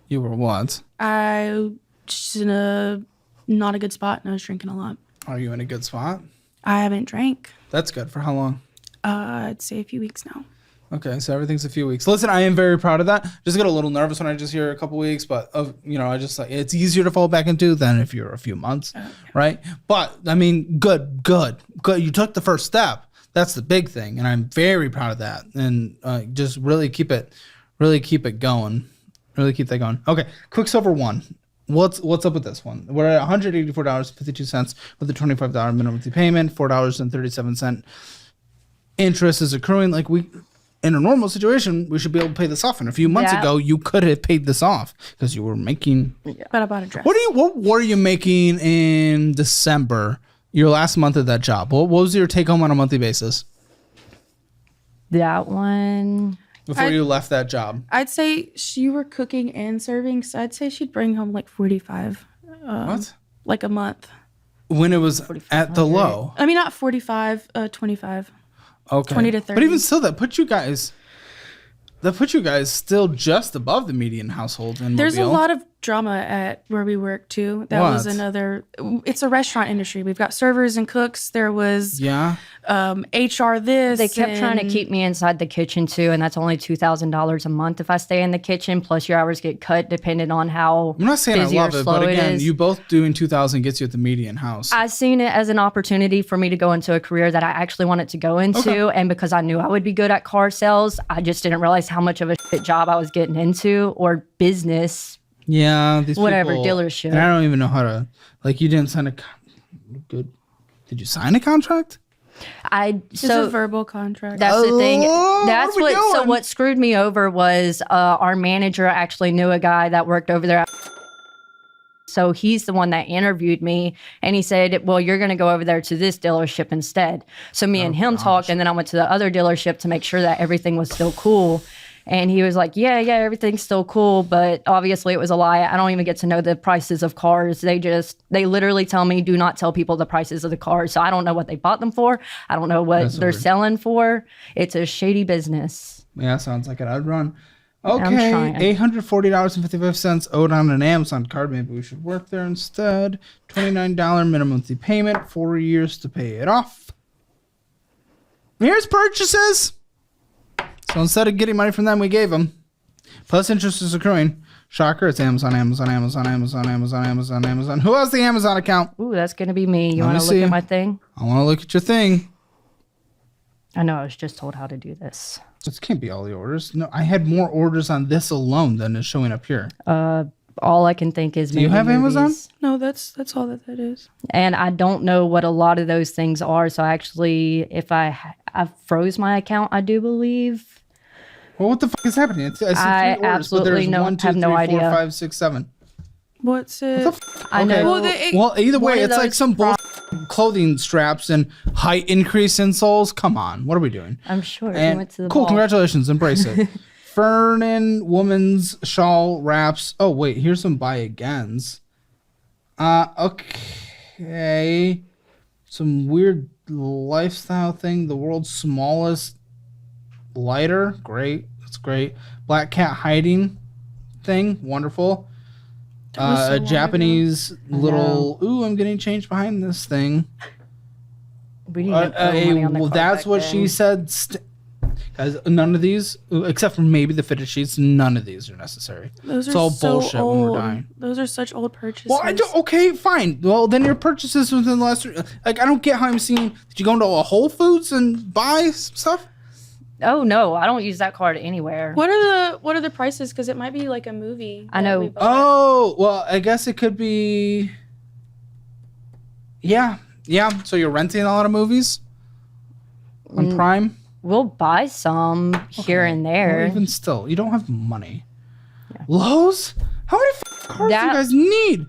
You were what? I just in a not a good spot, and I was drinking a lot. Are you in a good spot? I haven't drank. That's good. For how long? I'd say a few weeks now. Okay, so everything's a few weeks. Listen, I am very proud of that. Just get a little nervous when I just hear a couple weeks, but I just like it's easier to fall back into than if you're a few months, right? But I mean, good. You took the first step. That's the big thing, and I'm very proud of that. And just really keep it going. Really keep that going. Okay, Quicksilver 1. What's up with this one? We're at $184.52 with a $25 minimum monthly payment, $4.37 interest is accruing. Like in a normal situation, we should be able to pay this off. And a few months ago, you could have paid this off because you were making. But I bought a dress. What were you making in December? Your last month of that job. What was your take home on a monthly basis? That one. Before you left that job. I'd say you were cooking and serving, so I'd say she'd bring home like 45. What? Like a month. When it was at the low. I mean, not 45, 25. Okay. 20 to 30. But even still, that put you guys still just above the median household in There's Mobile. a lot of drama at where we work too. That was another. It's a restaurant industry. We've got servers and cooks. There was HR this. They kept trying to keep me inside the kitchen too, and that's only $2,000 a month if I stay in the kitchen. Plus your hours get cut depending on how. I'm not saying I busy or love it, slow but again, is. you both doing 2,000 gets you at the median house. I seen it as an opportunity for me to go into a career that I actually wanted to go into, and because I knew I would be good at car sales, I just didn't realize how much of a shit job I was getting into or business. Yeah, these whatever people, dealership. And I don't even know how to. Like, you didn't sign a. Good. Did you sign a contract? It's a verbal contract. That's the thing. That's what are we what. So doing? what screwed me over was our manager actually knew a guy that worked over there. So he's the one that interviewed me, and he said, "Well, you're going to go over there to this dealership instead." So me and him talked, and then I went to the other dealership to make sure that everything was still cool. And he was like, yeah, everything's still cool. But obviously it was a lie. I don't even get to know the prices of cars. They literally tell me, do not tell people the prices of the cars. So I don't know what they bought them for. I don't know what they're selling for. It's a shady business. Yeah, sounds like it. I'd run. I'm Okay, trying. $840.55 owed on an Amazon card. Maybe we should work there instead. $29 minimum monthly payment, 4 years to pay it off. Here's purchases. So instead of getting money from them, we gave them. Plus interest is accruing. Shocker, it's Amazon. Who has the Amazon account? Ooh, that's going to be me. You want to look see. at my thing? I want to look at your thing. I know, I was just told how to do this. This can't be all the orders. No, I had more orders on this alone than is showing up here. All I can think is Do you have Amazon? No, that's all that is. And I don't know what a lot of those things are. So actually, if I froze my account, I do believe. Well, what the fuck is happening? I see 3 orders, absolutely but there's no- 1, 2, have 3, no 4, idea. 5, 6, 7. What's it? What the fuck? I know. Well, either way, one of it's like those some clothing straps and height increase in soles. Come on, what are we doing? I'm sure. And You went to the cool, ball. congratulations, embrace it. Fernan woman's shawl wraps. Oh wait, here's some buy agains. Okay, some weird lifestyle thing. The world's smallest lighter. Great, that's great. Black cat hiding thing. Wonderful. was so A long Japanese little. Ooh, I'm getting changed behind this thing. We didn't even put money on the card That's back what then. she said. Guys, none of these, except for maybe the fitted sheets, none of these are necessary. Those It's are all so bullshit old. when we're dying. Those are such old purchases. Well, I don't. Okay, fine. Well, then your purchases within the last. Like, I don't get how I'm seeing. Did you go into a Whole Foods and buy stuff? Oh no, I don't use that card anywhere. What are the prices? Because it might be like a movie. I that know. we bought. Oh, well, I guess it could be. Yeah. So you're renting a lot of movies on Prime. We'll buy some here and Or there. even still, you don't have money. Lowe's? How many cards do you guys need?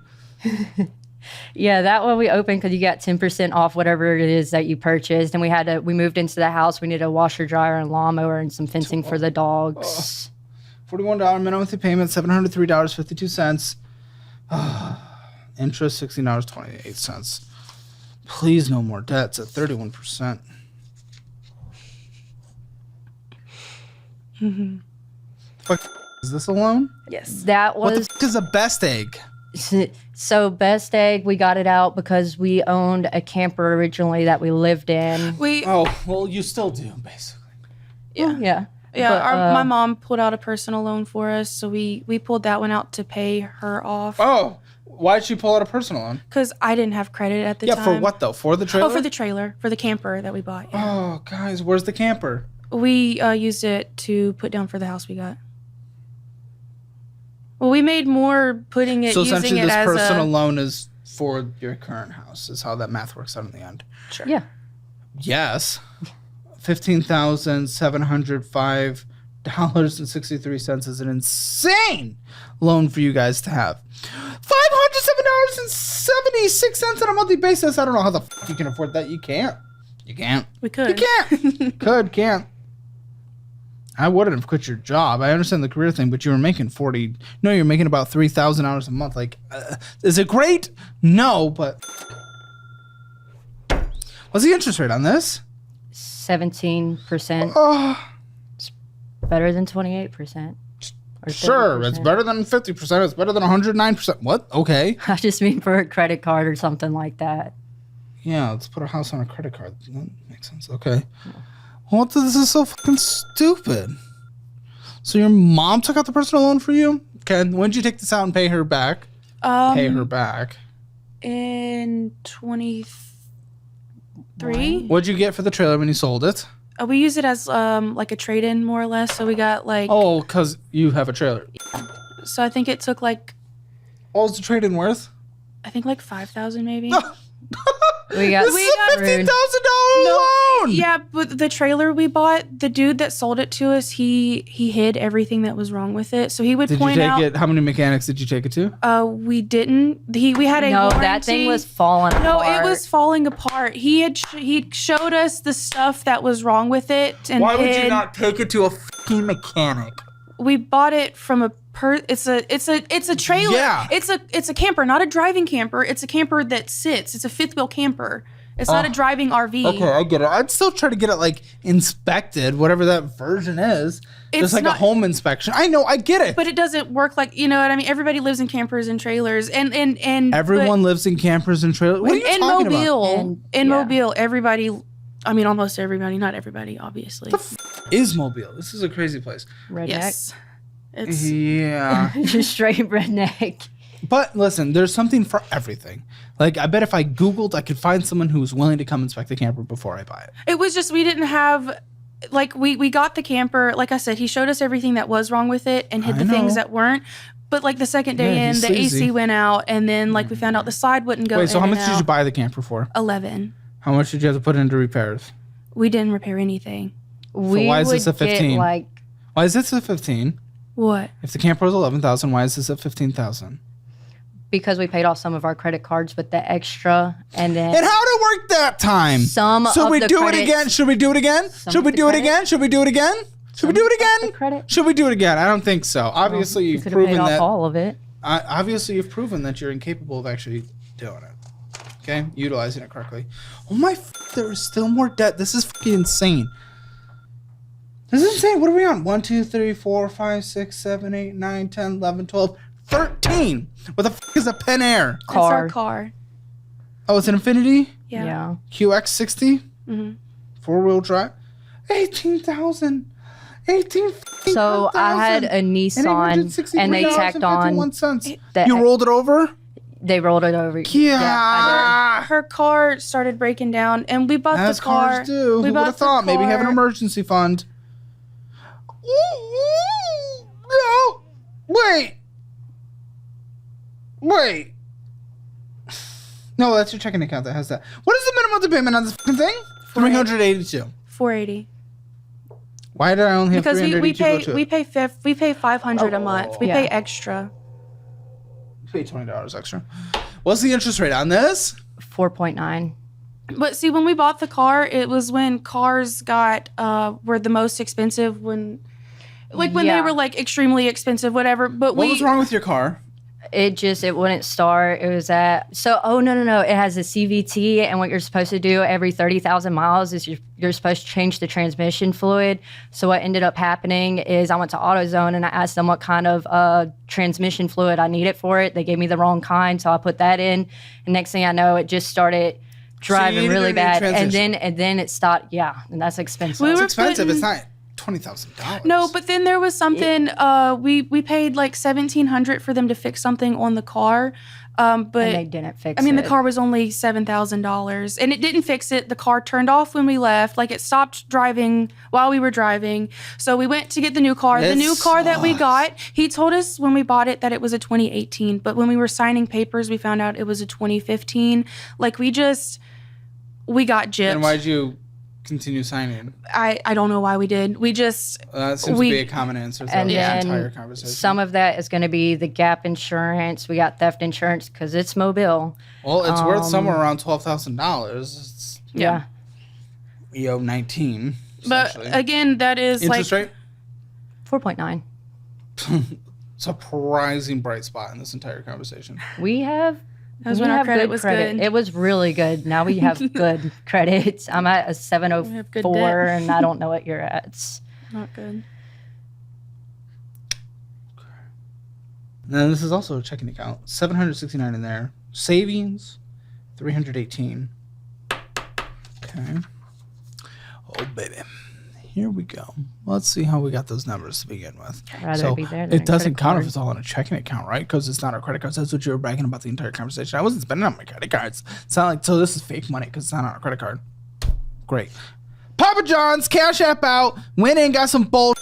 Yeah, that one we opened because you got 10% off whatever it is that you purchased, and we moved into the house. We needed a washer, dryer, and lawnmower, and some fencing for the dogs. $41 minimum monthly payment, $703.52. Interest $16.28. Please no more debts at 31%. Fuck, is this a loan? Yes. That What the was fuck is a best egg? so best egg. We got it out because we owned a camper originally that we lived in. Oh, well, you still do, basically. Yeah. Yeah. Yeah, But, my mom pulled out a personal loan for us, so we pulled that one out to pay her off. Oh, why'd she pull out a personal loan? Because I didn't have credit at the Yeah, time. for what though? For the trailer? Oh, for the trailer, for the camper that we bought. Yeah. Oh, guys, where's the camper? We used it to put down for the house we got. Well, we made more putting it, So using essentially it this as personal a... loan is for your current house, is how that math works out in the end. Sure. Yeah. Yes. $15,705.63 is an insane loan for you guys to have. $507.76 on a monthly basis. I don't know how the fuck you can afford that. You can't. You can't. We could. You can't. Can't. I wouldn't have quit your job. I understand the career thing, but you were making you're making about $3,000 a month. Like, is it great? No, but what's the interest rate on this? 17%. Oh, Better than 28%. Or sure. 30%. It's better than 50%. It's better than 109%. What? Okay. I just mean for a credit card or something like that. Yeah, let's put a house on a credit card. That makes sense. Okay. What? This is so fucking stupid. So your mom took out the personal loan for you? Okay. When did you take this out and pay her back? Pay her back. In 23. What'd you get for the trailer when you sold it? We use it as like a trade-in, more or less. So we got like... Oh, because you have a trailer. So I think it took like... What was the trade-in worth? I think like 5,000 maybe. We got This is a $15,000 loan! Yeah, but the trailer we bought, the dude that sold it to us, he hid everything that was wrong with it. So he would Did you point take out... it? How many mechanics did you take it to? We didn't. We had a No, warranty. that thing was falling No, apart. it was falling apart. He showed us the stuff that was wrong with it, and hid. take it to a fucking mechanic? We bought it from a it's a trailer. Yeah. It's a camper, not a driving camper. It's a camper that sits. It's a fifth wheel camper. It's not a driving RV. Okay, I get it. I'd still try to get it like inspected, whatever that version is. Just like a home inspection. I know, I get it. But it doesn't work like, you know what I mean? Everybody lives in campers and trailers, and Everyone lives in campers and trailers. What are you in talking Mobile, about? in yeah. Mobile, everybody. I mean, almost everybody. Not everybody, obviously. Is Mobile? This is a crazy place. Redneck. Yes. It's Yeah. Just straight redneck. But listen, there's something for everything. Like, I bet if I Googled, I could find someone who's willing to come inspect the camper before I buy it. It was just we didn't have, like, we got the camper. Like I said, he showed us everything that was wrong with it and hid the things that weren't. But like the second day Yeah, in, he's the sleazy. AC went out, and then like we found out the slide wouldn't go. Wait, so in how and much did you out. buy the camper for? 11. How much did you have to put into repairs? We didn't repair anything. We why is this would a 15? Get like Why is this a 15? What? If the camper was 11,000, why is this at 15,000? because we paid off some of our credit cards with the extra, and then And how'd it work that time? Some So of we the do it credits- again? Should we do it again? Some Should of we the do it credit- again? Should we do it again? Should we do it of the again? credit. Should we do it again? I don't think so. Obviously, You you've could have paid proven off that. all of it. Obviously, you've proven that you're incapable of actually doing it. Okay, utilizing it correctly. Oh my! There is still more debt. This is fucking insane. This is insane. What are we on? 1, 2, 3, 4, 5, 6, 7, 8, 9, 10, 11, 12, 13. What the fuck is a Pen Air? It's our Car. car. Oh, it's an Infinity Yeah. QX60, Mhm. 4-wheel drive. 18,000. 18. So I had a Nissan, and they tacked on that. You rolled it over? They rolled it over. Yeah. I Her car started breaking down, and we bought As the car. cars do. We Who would bought have the thought? Maybe have an car- emergency fund. No. Wait. No, that's your checking account that has that. What is the minimum payment on this fucking thing? 382. 480. Why did I only have Because 382? we pay $500 a month. We Yeah. pay extra. pay $20 extra. What's the interest rate on this? 4.9. But see, when we bought the car, it was when cars got were the most expensive. When they Yeah. were like extremely expensive, whatever. But What was wrong with your car? It wouldn't start. It was no. It has a CVT, and what you're supposed to do every 30,000 miles is you're supposed to change the transmission fluid. So what ended up happening is I went to AutoZone and I asked them what kind of transmission fluid I needed for it. They gave me the wrong kind, so I put that in. And next thing I know, it just started driving really bad, and then it stopped. Yeah, and that's expensive. It's expensive. It's not $20,000. No, but then there was something. We paid like $1,700 for them to fix something on the car. But and they didn't fix it. I mean, the car was only $7,000, and it didn't fix it. The car turned off when we left. Like, it stopped driving while we were driving. So we went to get the new car. The new car that we got, he told us when we bought it that it was a 2018. But when we were signing papers, we found out it was a 2015. Like, we got gypped. And why'd you continue signing? I don't know why we did. We just that seems to be a common answer throughout the entire conversation. Some of that is going to be the gap insurance. We got theft insurance because it's Mobile. Well, it's worth somewhere around $12,000. Yeah. We owe 19. But again, that is interest like rate 4.9. Surprising bright spot in this entire conversation. That was when our credit was good. It was really good. Now we have good credits. I'm at a 704, and I don't know what you're at. It's not good. Now this is also a checking account. $769 in there. Savings, $318. Okay. Oh baby. Here we go. Let's see how we got those numbers to begin with. Rather be there than it doesn't count card. if it's all on a checking account, right? Because it's not our credit cards. That's what you were bragging about the entire conversation. I wasn't spending on my credit cards. It's not like, so this is fake money because it's not on our credit card. Great. Papa John's, Cash App out. Went in, got some bull.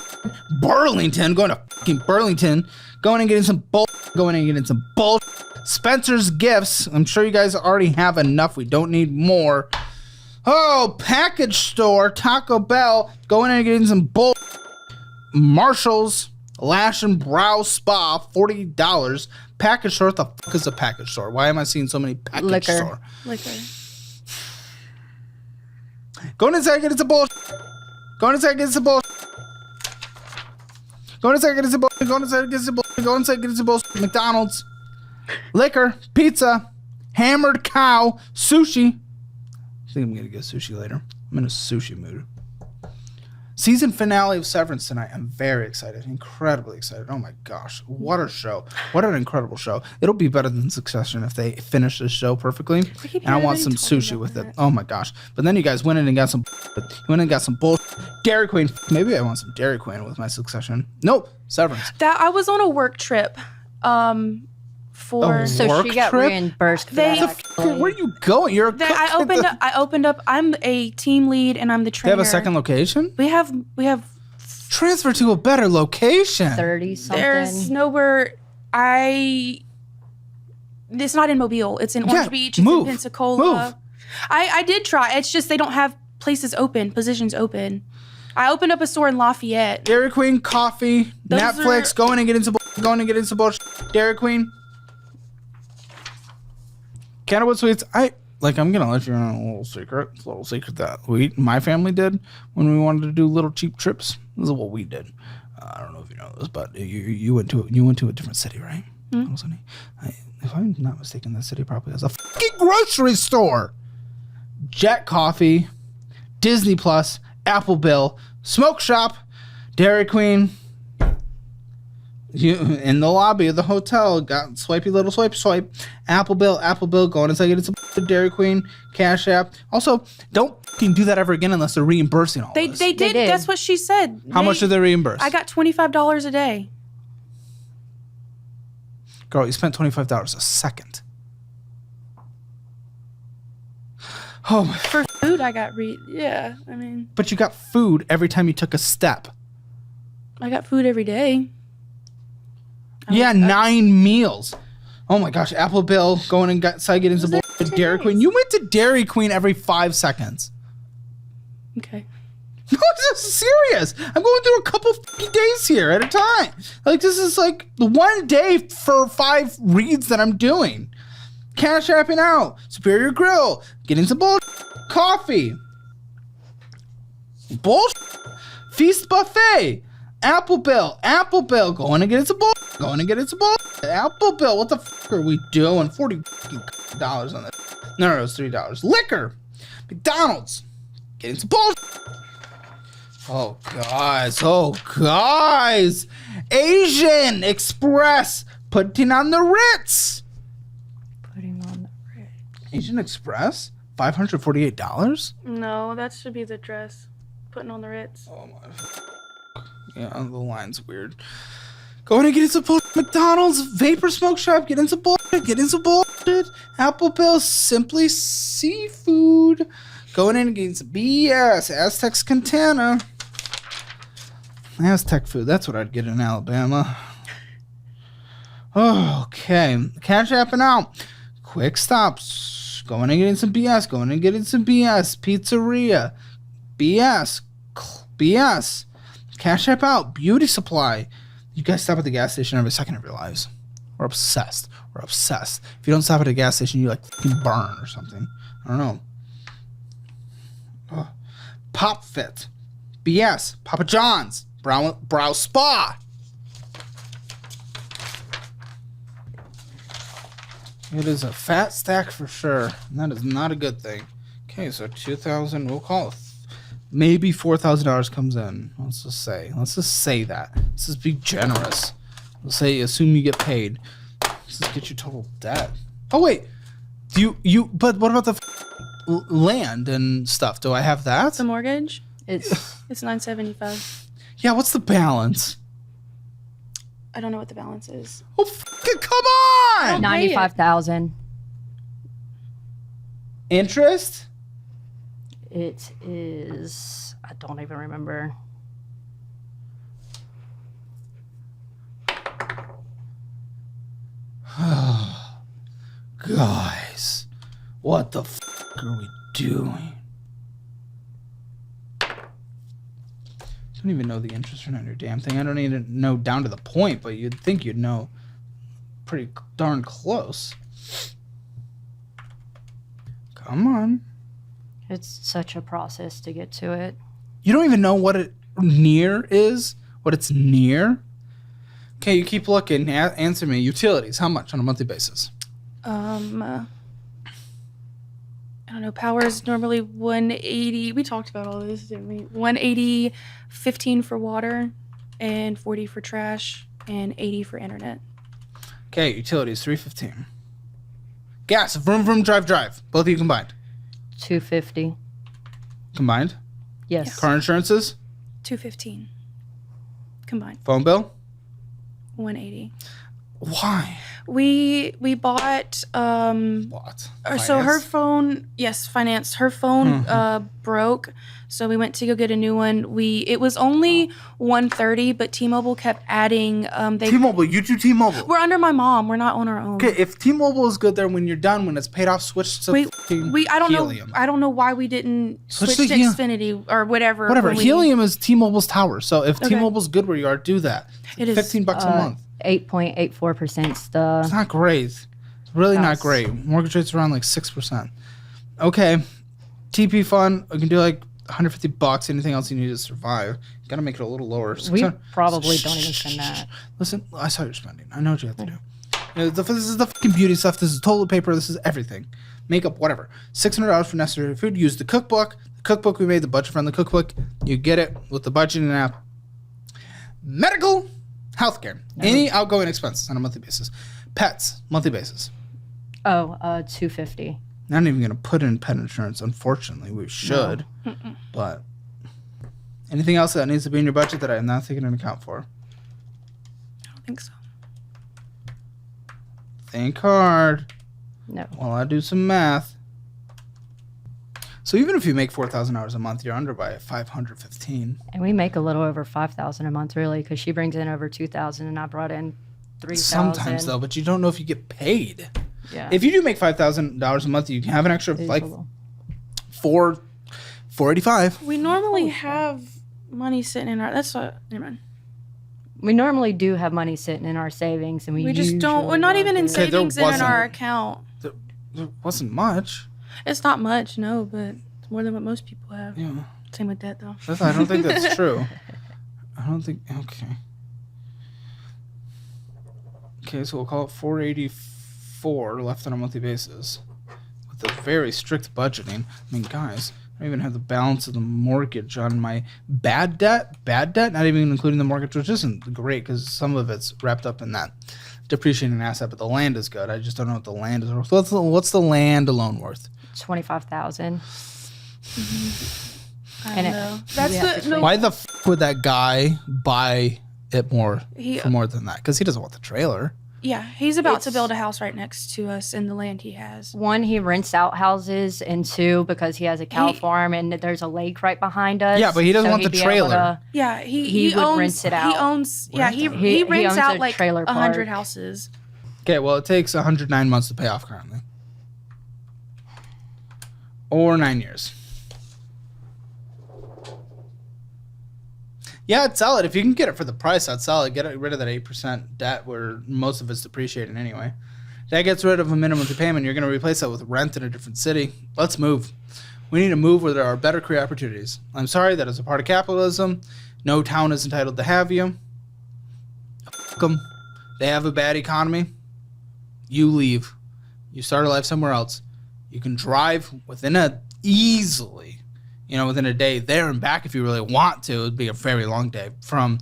Burlington, going to fucking Burlington. Going and getting some bull. Going and getting some bull. Spencer's Gifts. I'm sure you guys already have enough. We don't need more. Oh, package store, Taco Bell, going in and getting some bull. Marshall's Lash and Brow Spa, $40. Package store, what the fuck is a package store? Why am I seeing so many package store? Liquor. Going inside and getting some bull. Going inside and getting some bull. Going inside and getting some bull. Going inside and getting some bull. Going inside and getting some bull. McDonald's. Liquor, pizza, hammered cow, sushi. I think I'm going to get sushi later. I'm in a sushi mood. Season finale of Severance tonight. I'm very excited. Incredibly excited. Oh my gosh. What a show. What an incredible show. It'll be better than Succession if they finish this show perfectly. And I want some sushi with it. Oh my gosh. But then you guys went in and got some Dairy Queen. Maybe I want some Dairy Queen with my Succession. Nope. Severance. That I was on a work trip. For so she got reimbursed for that. Where are you going? You're a cook. I opened up. I'm a team lead and I'm the trainer. They have a second location? We have transfer to a better location. 30 something. There's nowhere. It's not in Mobile. It's in Orange Beach. It's in Pensacola. I did try. It's just they don't have positions open. I opened up a store in Lafayette. Dairy Queen, coffee, Netflix, going and getting some bullshit. Dairy Queen. Candlewood Sweets, I'm gonna let you in on a little secret. It's a little secret that my family did when we wanted to do little cheap trips. This is what we did. I don't know if you know this, but you went to a different city, right? Mm-hmm. If I'm not mistaken, that city probably has a fucking grocery store. Jet Coffee, Disney Plus, Apple Bill, Smoke Shop, Dairy Queen. You in the lobby of the hotel got swipey little swipe. Apple Bill, going inside getting some Dairy Queen, Cash App. Also, don't fucking do that ever again unless they're reimbursing all this. They did. That's what she said. How much did they reimburse? I got $25 a day. Girl, you spent $25 a second. Oh my. For food, I got But you got food every time you took a step. I got food every day. Yeah, 9 meals. Oh my gosh, Apple Bill going and getting some Dairy Queen. You went to Dairy Queen every 5 seconds. Okay. No, this is serious. I'm going through a couple days here at a time. Like, this is like the one day for 5 reads that I'm doing. Cash Apping out. Superior Grill. Getting some coffee. Feast Buffet. Apple Bill. Going and getting some Apple Bill. What the f are we doing? $40 on that. No, it's $3. Liquor. McDonald's. Getting some bullshit. Oh, guys. Asian Express. Putting on the Ritz. Putting on the Ritz. Asian Express? $548? No, that should be the dress. Putting on the Ritz. Oh, my. Yeah, the line's weird. Going to get some bullshit. McDonald's. Vapor Smoke Shop. Getting some bullshit. Apple Bill. Simply Seafood. Going in and getting some BS. Aztecs Quintana. Aztec food. That's what I'd get in Alabama. Okay. Cash apping out. Quick stops. Going and getting some BS. Pizzeria. BS. Cash app out. Beauty supply. You guys stop at the gas station every second of your lives. We're obsessed. If you don't stop at a gas station, you like fucking burn or something. I don't know. Pop Fit. BS. Papa John's. Brow Spa. It is a fat stack for sure. And that is not a good thing. Okay, so $2,000. We'll call it maybe $4,000 comes in. Let's just say that. Let's just be generous. Let's say assume you get paid. Let's just get your total debt. Oh wait, but what about the land and stuff? Do I have that? The mortgage? It's $975. Yeah, what's the balance? I don't know what the balance is. Oh, come on! 95,000. Interest? It is. I don't even remember. Guys, what the f are we doing? I don't even know the interest rate on your damn thing. I don't even know down to the point, but you'd think you'd know pretty darn close. Come on. It's such a process to get to it. You don't even know what it near is? What it's near? Okay, you keep looking. Answer me. Utilities, how much on a monthly basis? I don't know. Power is normally 180. We talked about all this, didn't we? 180, 15 for water, and 40 for trash, and 80 for internet. Okay, utilities, $315. Gas, vroom, drive. Both of you combined. $250. Combined? Yes. Car insurances? $215 combined. Phone bill? $180. Why? We bought What? so her Finance? phone, yes, financed. Her phone broke, so we went to go get a new one. It was only $130, but T-Mobile kept adding. T-Mobile, you do T-Mobile. We're under my mom. We're not on our own. Okay, if T-Mobile is good there, when you're done, when it's paid off, switch to I don't Helium. know. I don't know why we didn't Switch switch to to Xfinity or whatever. Whatever. when we- Helium is T-Mobile's tower. So if Okay. T-Mobile's good where you are, do that. It is. $15 a month. 8.84% It's not great. It's really not House. great. Mortgage rates around like 6%. Okay. TP fund, we can do like $150. Anything else you need to survive. You gotta make it a little lower. We 600 probably don't even spend that. Listen, I saw your spending. I know what you have to do. You know, this is the fucking beauty stuff. This is toilet paper. This is everything. Makeup, whatever. $600 for necessary food. Use the cookbook. The cookbook we made, the budget-friendly cookbook. You get it with the budgeting app. Medical, healthcare. Any outgoing expenses on a monthly basis. Pets, monthly basis. $250. Not even going to put in pet insurance. Unfortunately, we should. But anything else that needs to be in your budget that I'm not taking into account for? I don't think so. Think hard No. while I do some math. So even if you make $4,000 a month, you're under by $515. And we make a little over $5,000 a month, really, because she brings in over $2,000, and I brought in $3,000. Sometimes though, but you don't know if you get paid. Yeah. If you do make $5,000 a month, you can have an extra like $485. We normally have money sitting in our. That's what. Never mind. We normally do have money sitting in our savings, and We just don't. We're not even in Okay, there savings and in our wasn't. account. There wasn't much. It's not much, no, but it's more than what most people have. Yeah, Same with that, though. I don't think that's true. I don't think. Okay. Okay, so we'll call it 484 left on a monthly basis with a very strict budgeting. I mean, guys, I even have the balance of the mortgage on my bad debt, not even including the mortgage, which isn't great because some of it's wrapped up in that depreciating asset, but the land is good. I just don't know what the land is worth. What's the land alone worth? 25,000. I don't know. That's the Why the f would that guy buy it for more than that? Because he doesn't want the trailer. Yeah, he's about to build a house right next to us in the land he has. One, he rents out houses, and two, because he has a cow farm and there's a lake right behind us. Yeah, but he doesn't want the trailer. Yeah, he would owns, rent it out. He owns. Yeah, he rents owns out a like trailer 100 park. houses. Okay, well, it takes 109 months to pay off currently, or 9 years. Yeah, I'd sell it. If you can get it for the price, I'd sell it. Get rid of that 8% debt where most of it's depreciating anyway. That gets rid of a minimum payment. You're going to replace that with rent in a different city. Let's move. We need to move where there are better career opportunities. I'm sorry, that is a part of capitalism. No town is entitled to have you. Fuck them. They have a bad economy. You leave. You start a life somewhere else. You can drive within within a day there and back if you really want to. It would be a very long day from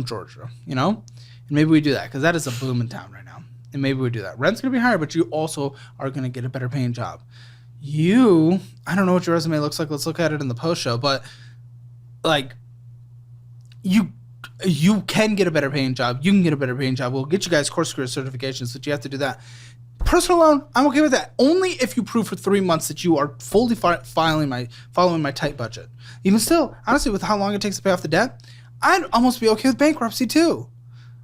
Georgia, And maybe we do that because that is a booming town right now. And maybe we do that. Rent's going to be higher, but you also are going to get a better paying job. I don't know what your resume looks like. Let's look at it in the post show. But, you can get a better paying job. You can get a better paying job. We'll get you guys course career certifications, but you have to do that. Personal loan, I'm okay with that. Only if you prove for 3 months that you are fully following my tight budget. Even still, honestly, with how long it takes to pay off the debt, I'd almost be okay with bankruptcy too.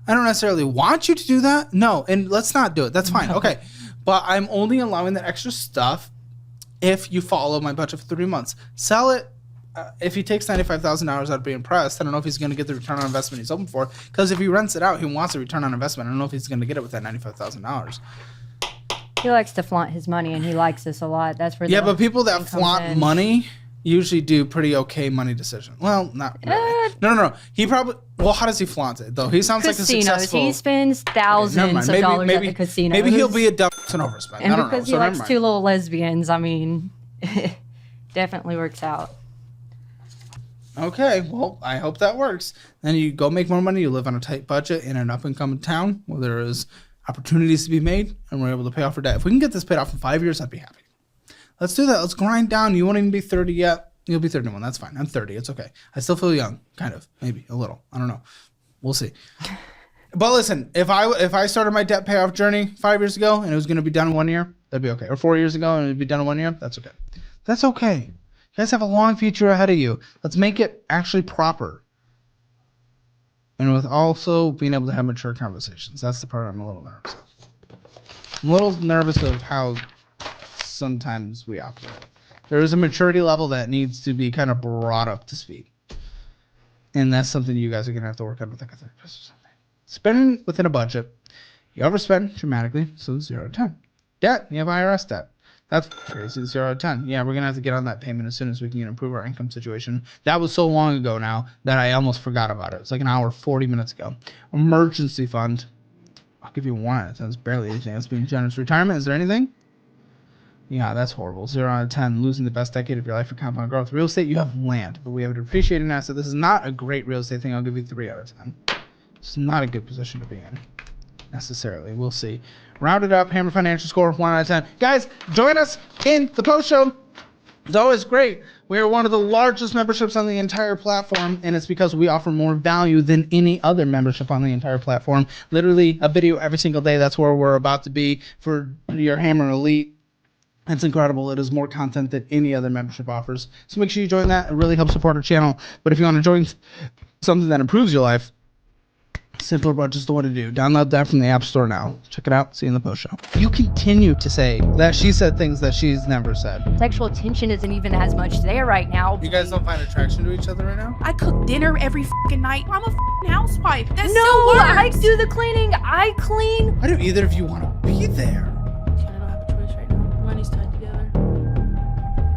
I don't necessarily want you to do that. No, and let's not do it. That's fine. Okay. But I'm only allowing that extra stuff if you follow my budget for 3 months. Sell it. If he takes $95,000, I'd be impressed. I don't know if he's going to get the return on investment he's hoping for. Because if he rents it out, he wants a return on investment. I don't know if he's going to get it with that $95,000. He likes to flaunt his money, and he likes this a lot. That's where but people that flaunt money usually do pretty okay money decisions. Well, not really. No. He probably. Well, how does he flaunt it though? He sounds like a successful. He spends thousands of dollars at the casinos. Maybe he'll be a dumb and overspend. And I don't because know. he likes two little lesbians, I mean, definitely works out. Okay, well, I hope that works. Then you go make more money. You live on a tight budget in an up-and-coming town where there is opportunities to be made, and we're able to pay off our debt. If we can get this paid off in 5 years, I'd be happy. Let's do that. Let's grind down. You won't even be 30 yet. You'll be 31. That's fine. I'm 30. It's okay. I still feel young, kind of, maybe a little. I don't know. We'll see. But listen, if I started my debt payoff journey 5 years ago and it was going to be done in 1 year, that'd be okay. Or 4 years ago and it'd be done in 1 year, that's okay. That's okay. You guys have a long future ahead of you. Let's make it actually proper. And with also being able to have mature conversations. That's the part I'm a little nervous of. I'm a little nervous of how sometimes we operate. There is a maturity level that needs to be kind of brought up to speed. And that's something you guys are going to have to work on with like a therapist or something. Spending within a budget. You overspend dramatically, so 0 to 10. Debt, you have IRS debt. That's crazy, 0 to 10. Yeah, we're going to have to get on that payment as soon as we can improve our income situation. That was so long ago now that I almost forgot about it. It's like an hour, 40 minutes ago. Emergency fund. I'll give you 1 out of 10. It's barely anything. That's being generous. Retirement, is there anything? Yeah, that's horrible. 0 out of 10. Losing the best decade of your life for compound growth. Real estate, you have land, but we have a depreciating asset. This is not a great real estate thing. I'll give you 3 out of 10. It's not a good position to be in, necessarily. We'll see. Rounded up, Hammer Financial Score, 1 out of 10. Guys, join us in the post show. It's always great. We are one of the largest memberships on the entire platform, and it's because we offer more value than any other membership on the entire platform. Literally a video every single day. That's where we're about to be for your Hammer Elite. It's incredible. It is more content than any other membership offers. So make sure you join that. It really helps support our channel. But if you want to join something that improves your life, Simpler Budget is the one to do. Download that from the App Store now. Check it out. See you in the post show. You continue to say that she said things that she's never said. Sexual tension isn't even as much there right now. You guys don't find attraction to each other right now? I cook dinner every fucking night. I'm a fucking housewife. That No, still works. I do the cleaning. I clean. Why do either of you want to be there? I don't have a choice right now. Money's tied together.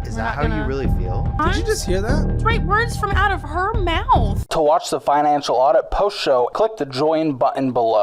Is that how you really feel? Did you just hear that? It's right words from out of her mouth. To watch the Financial Audit post show, click the join button below.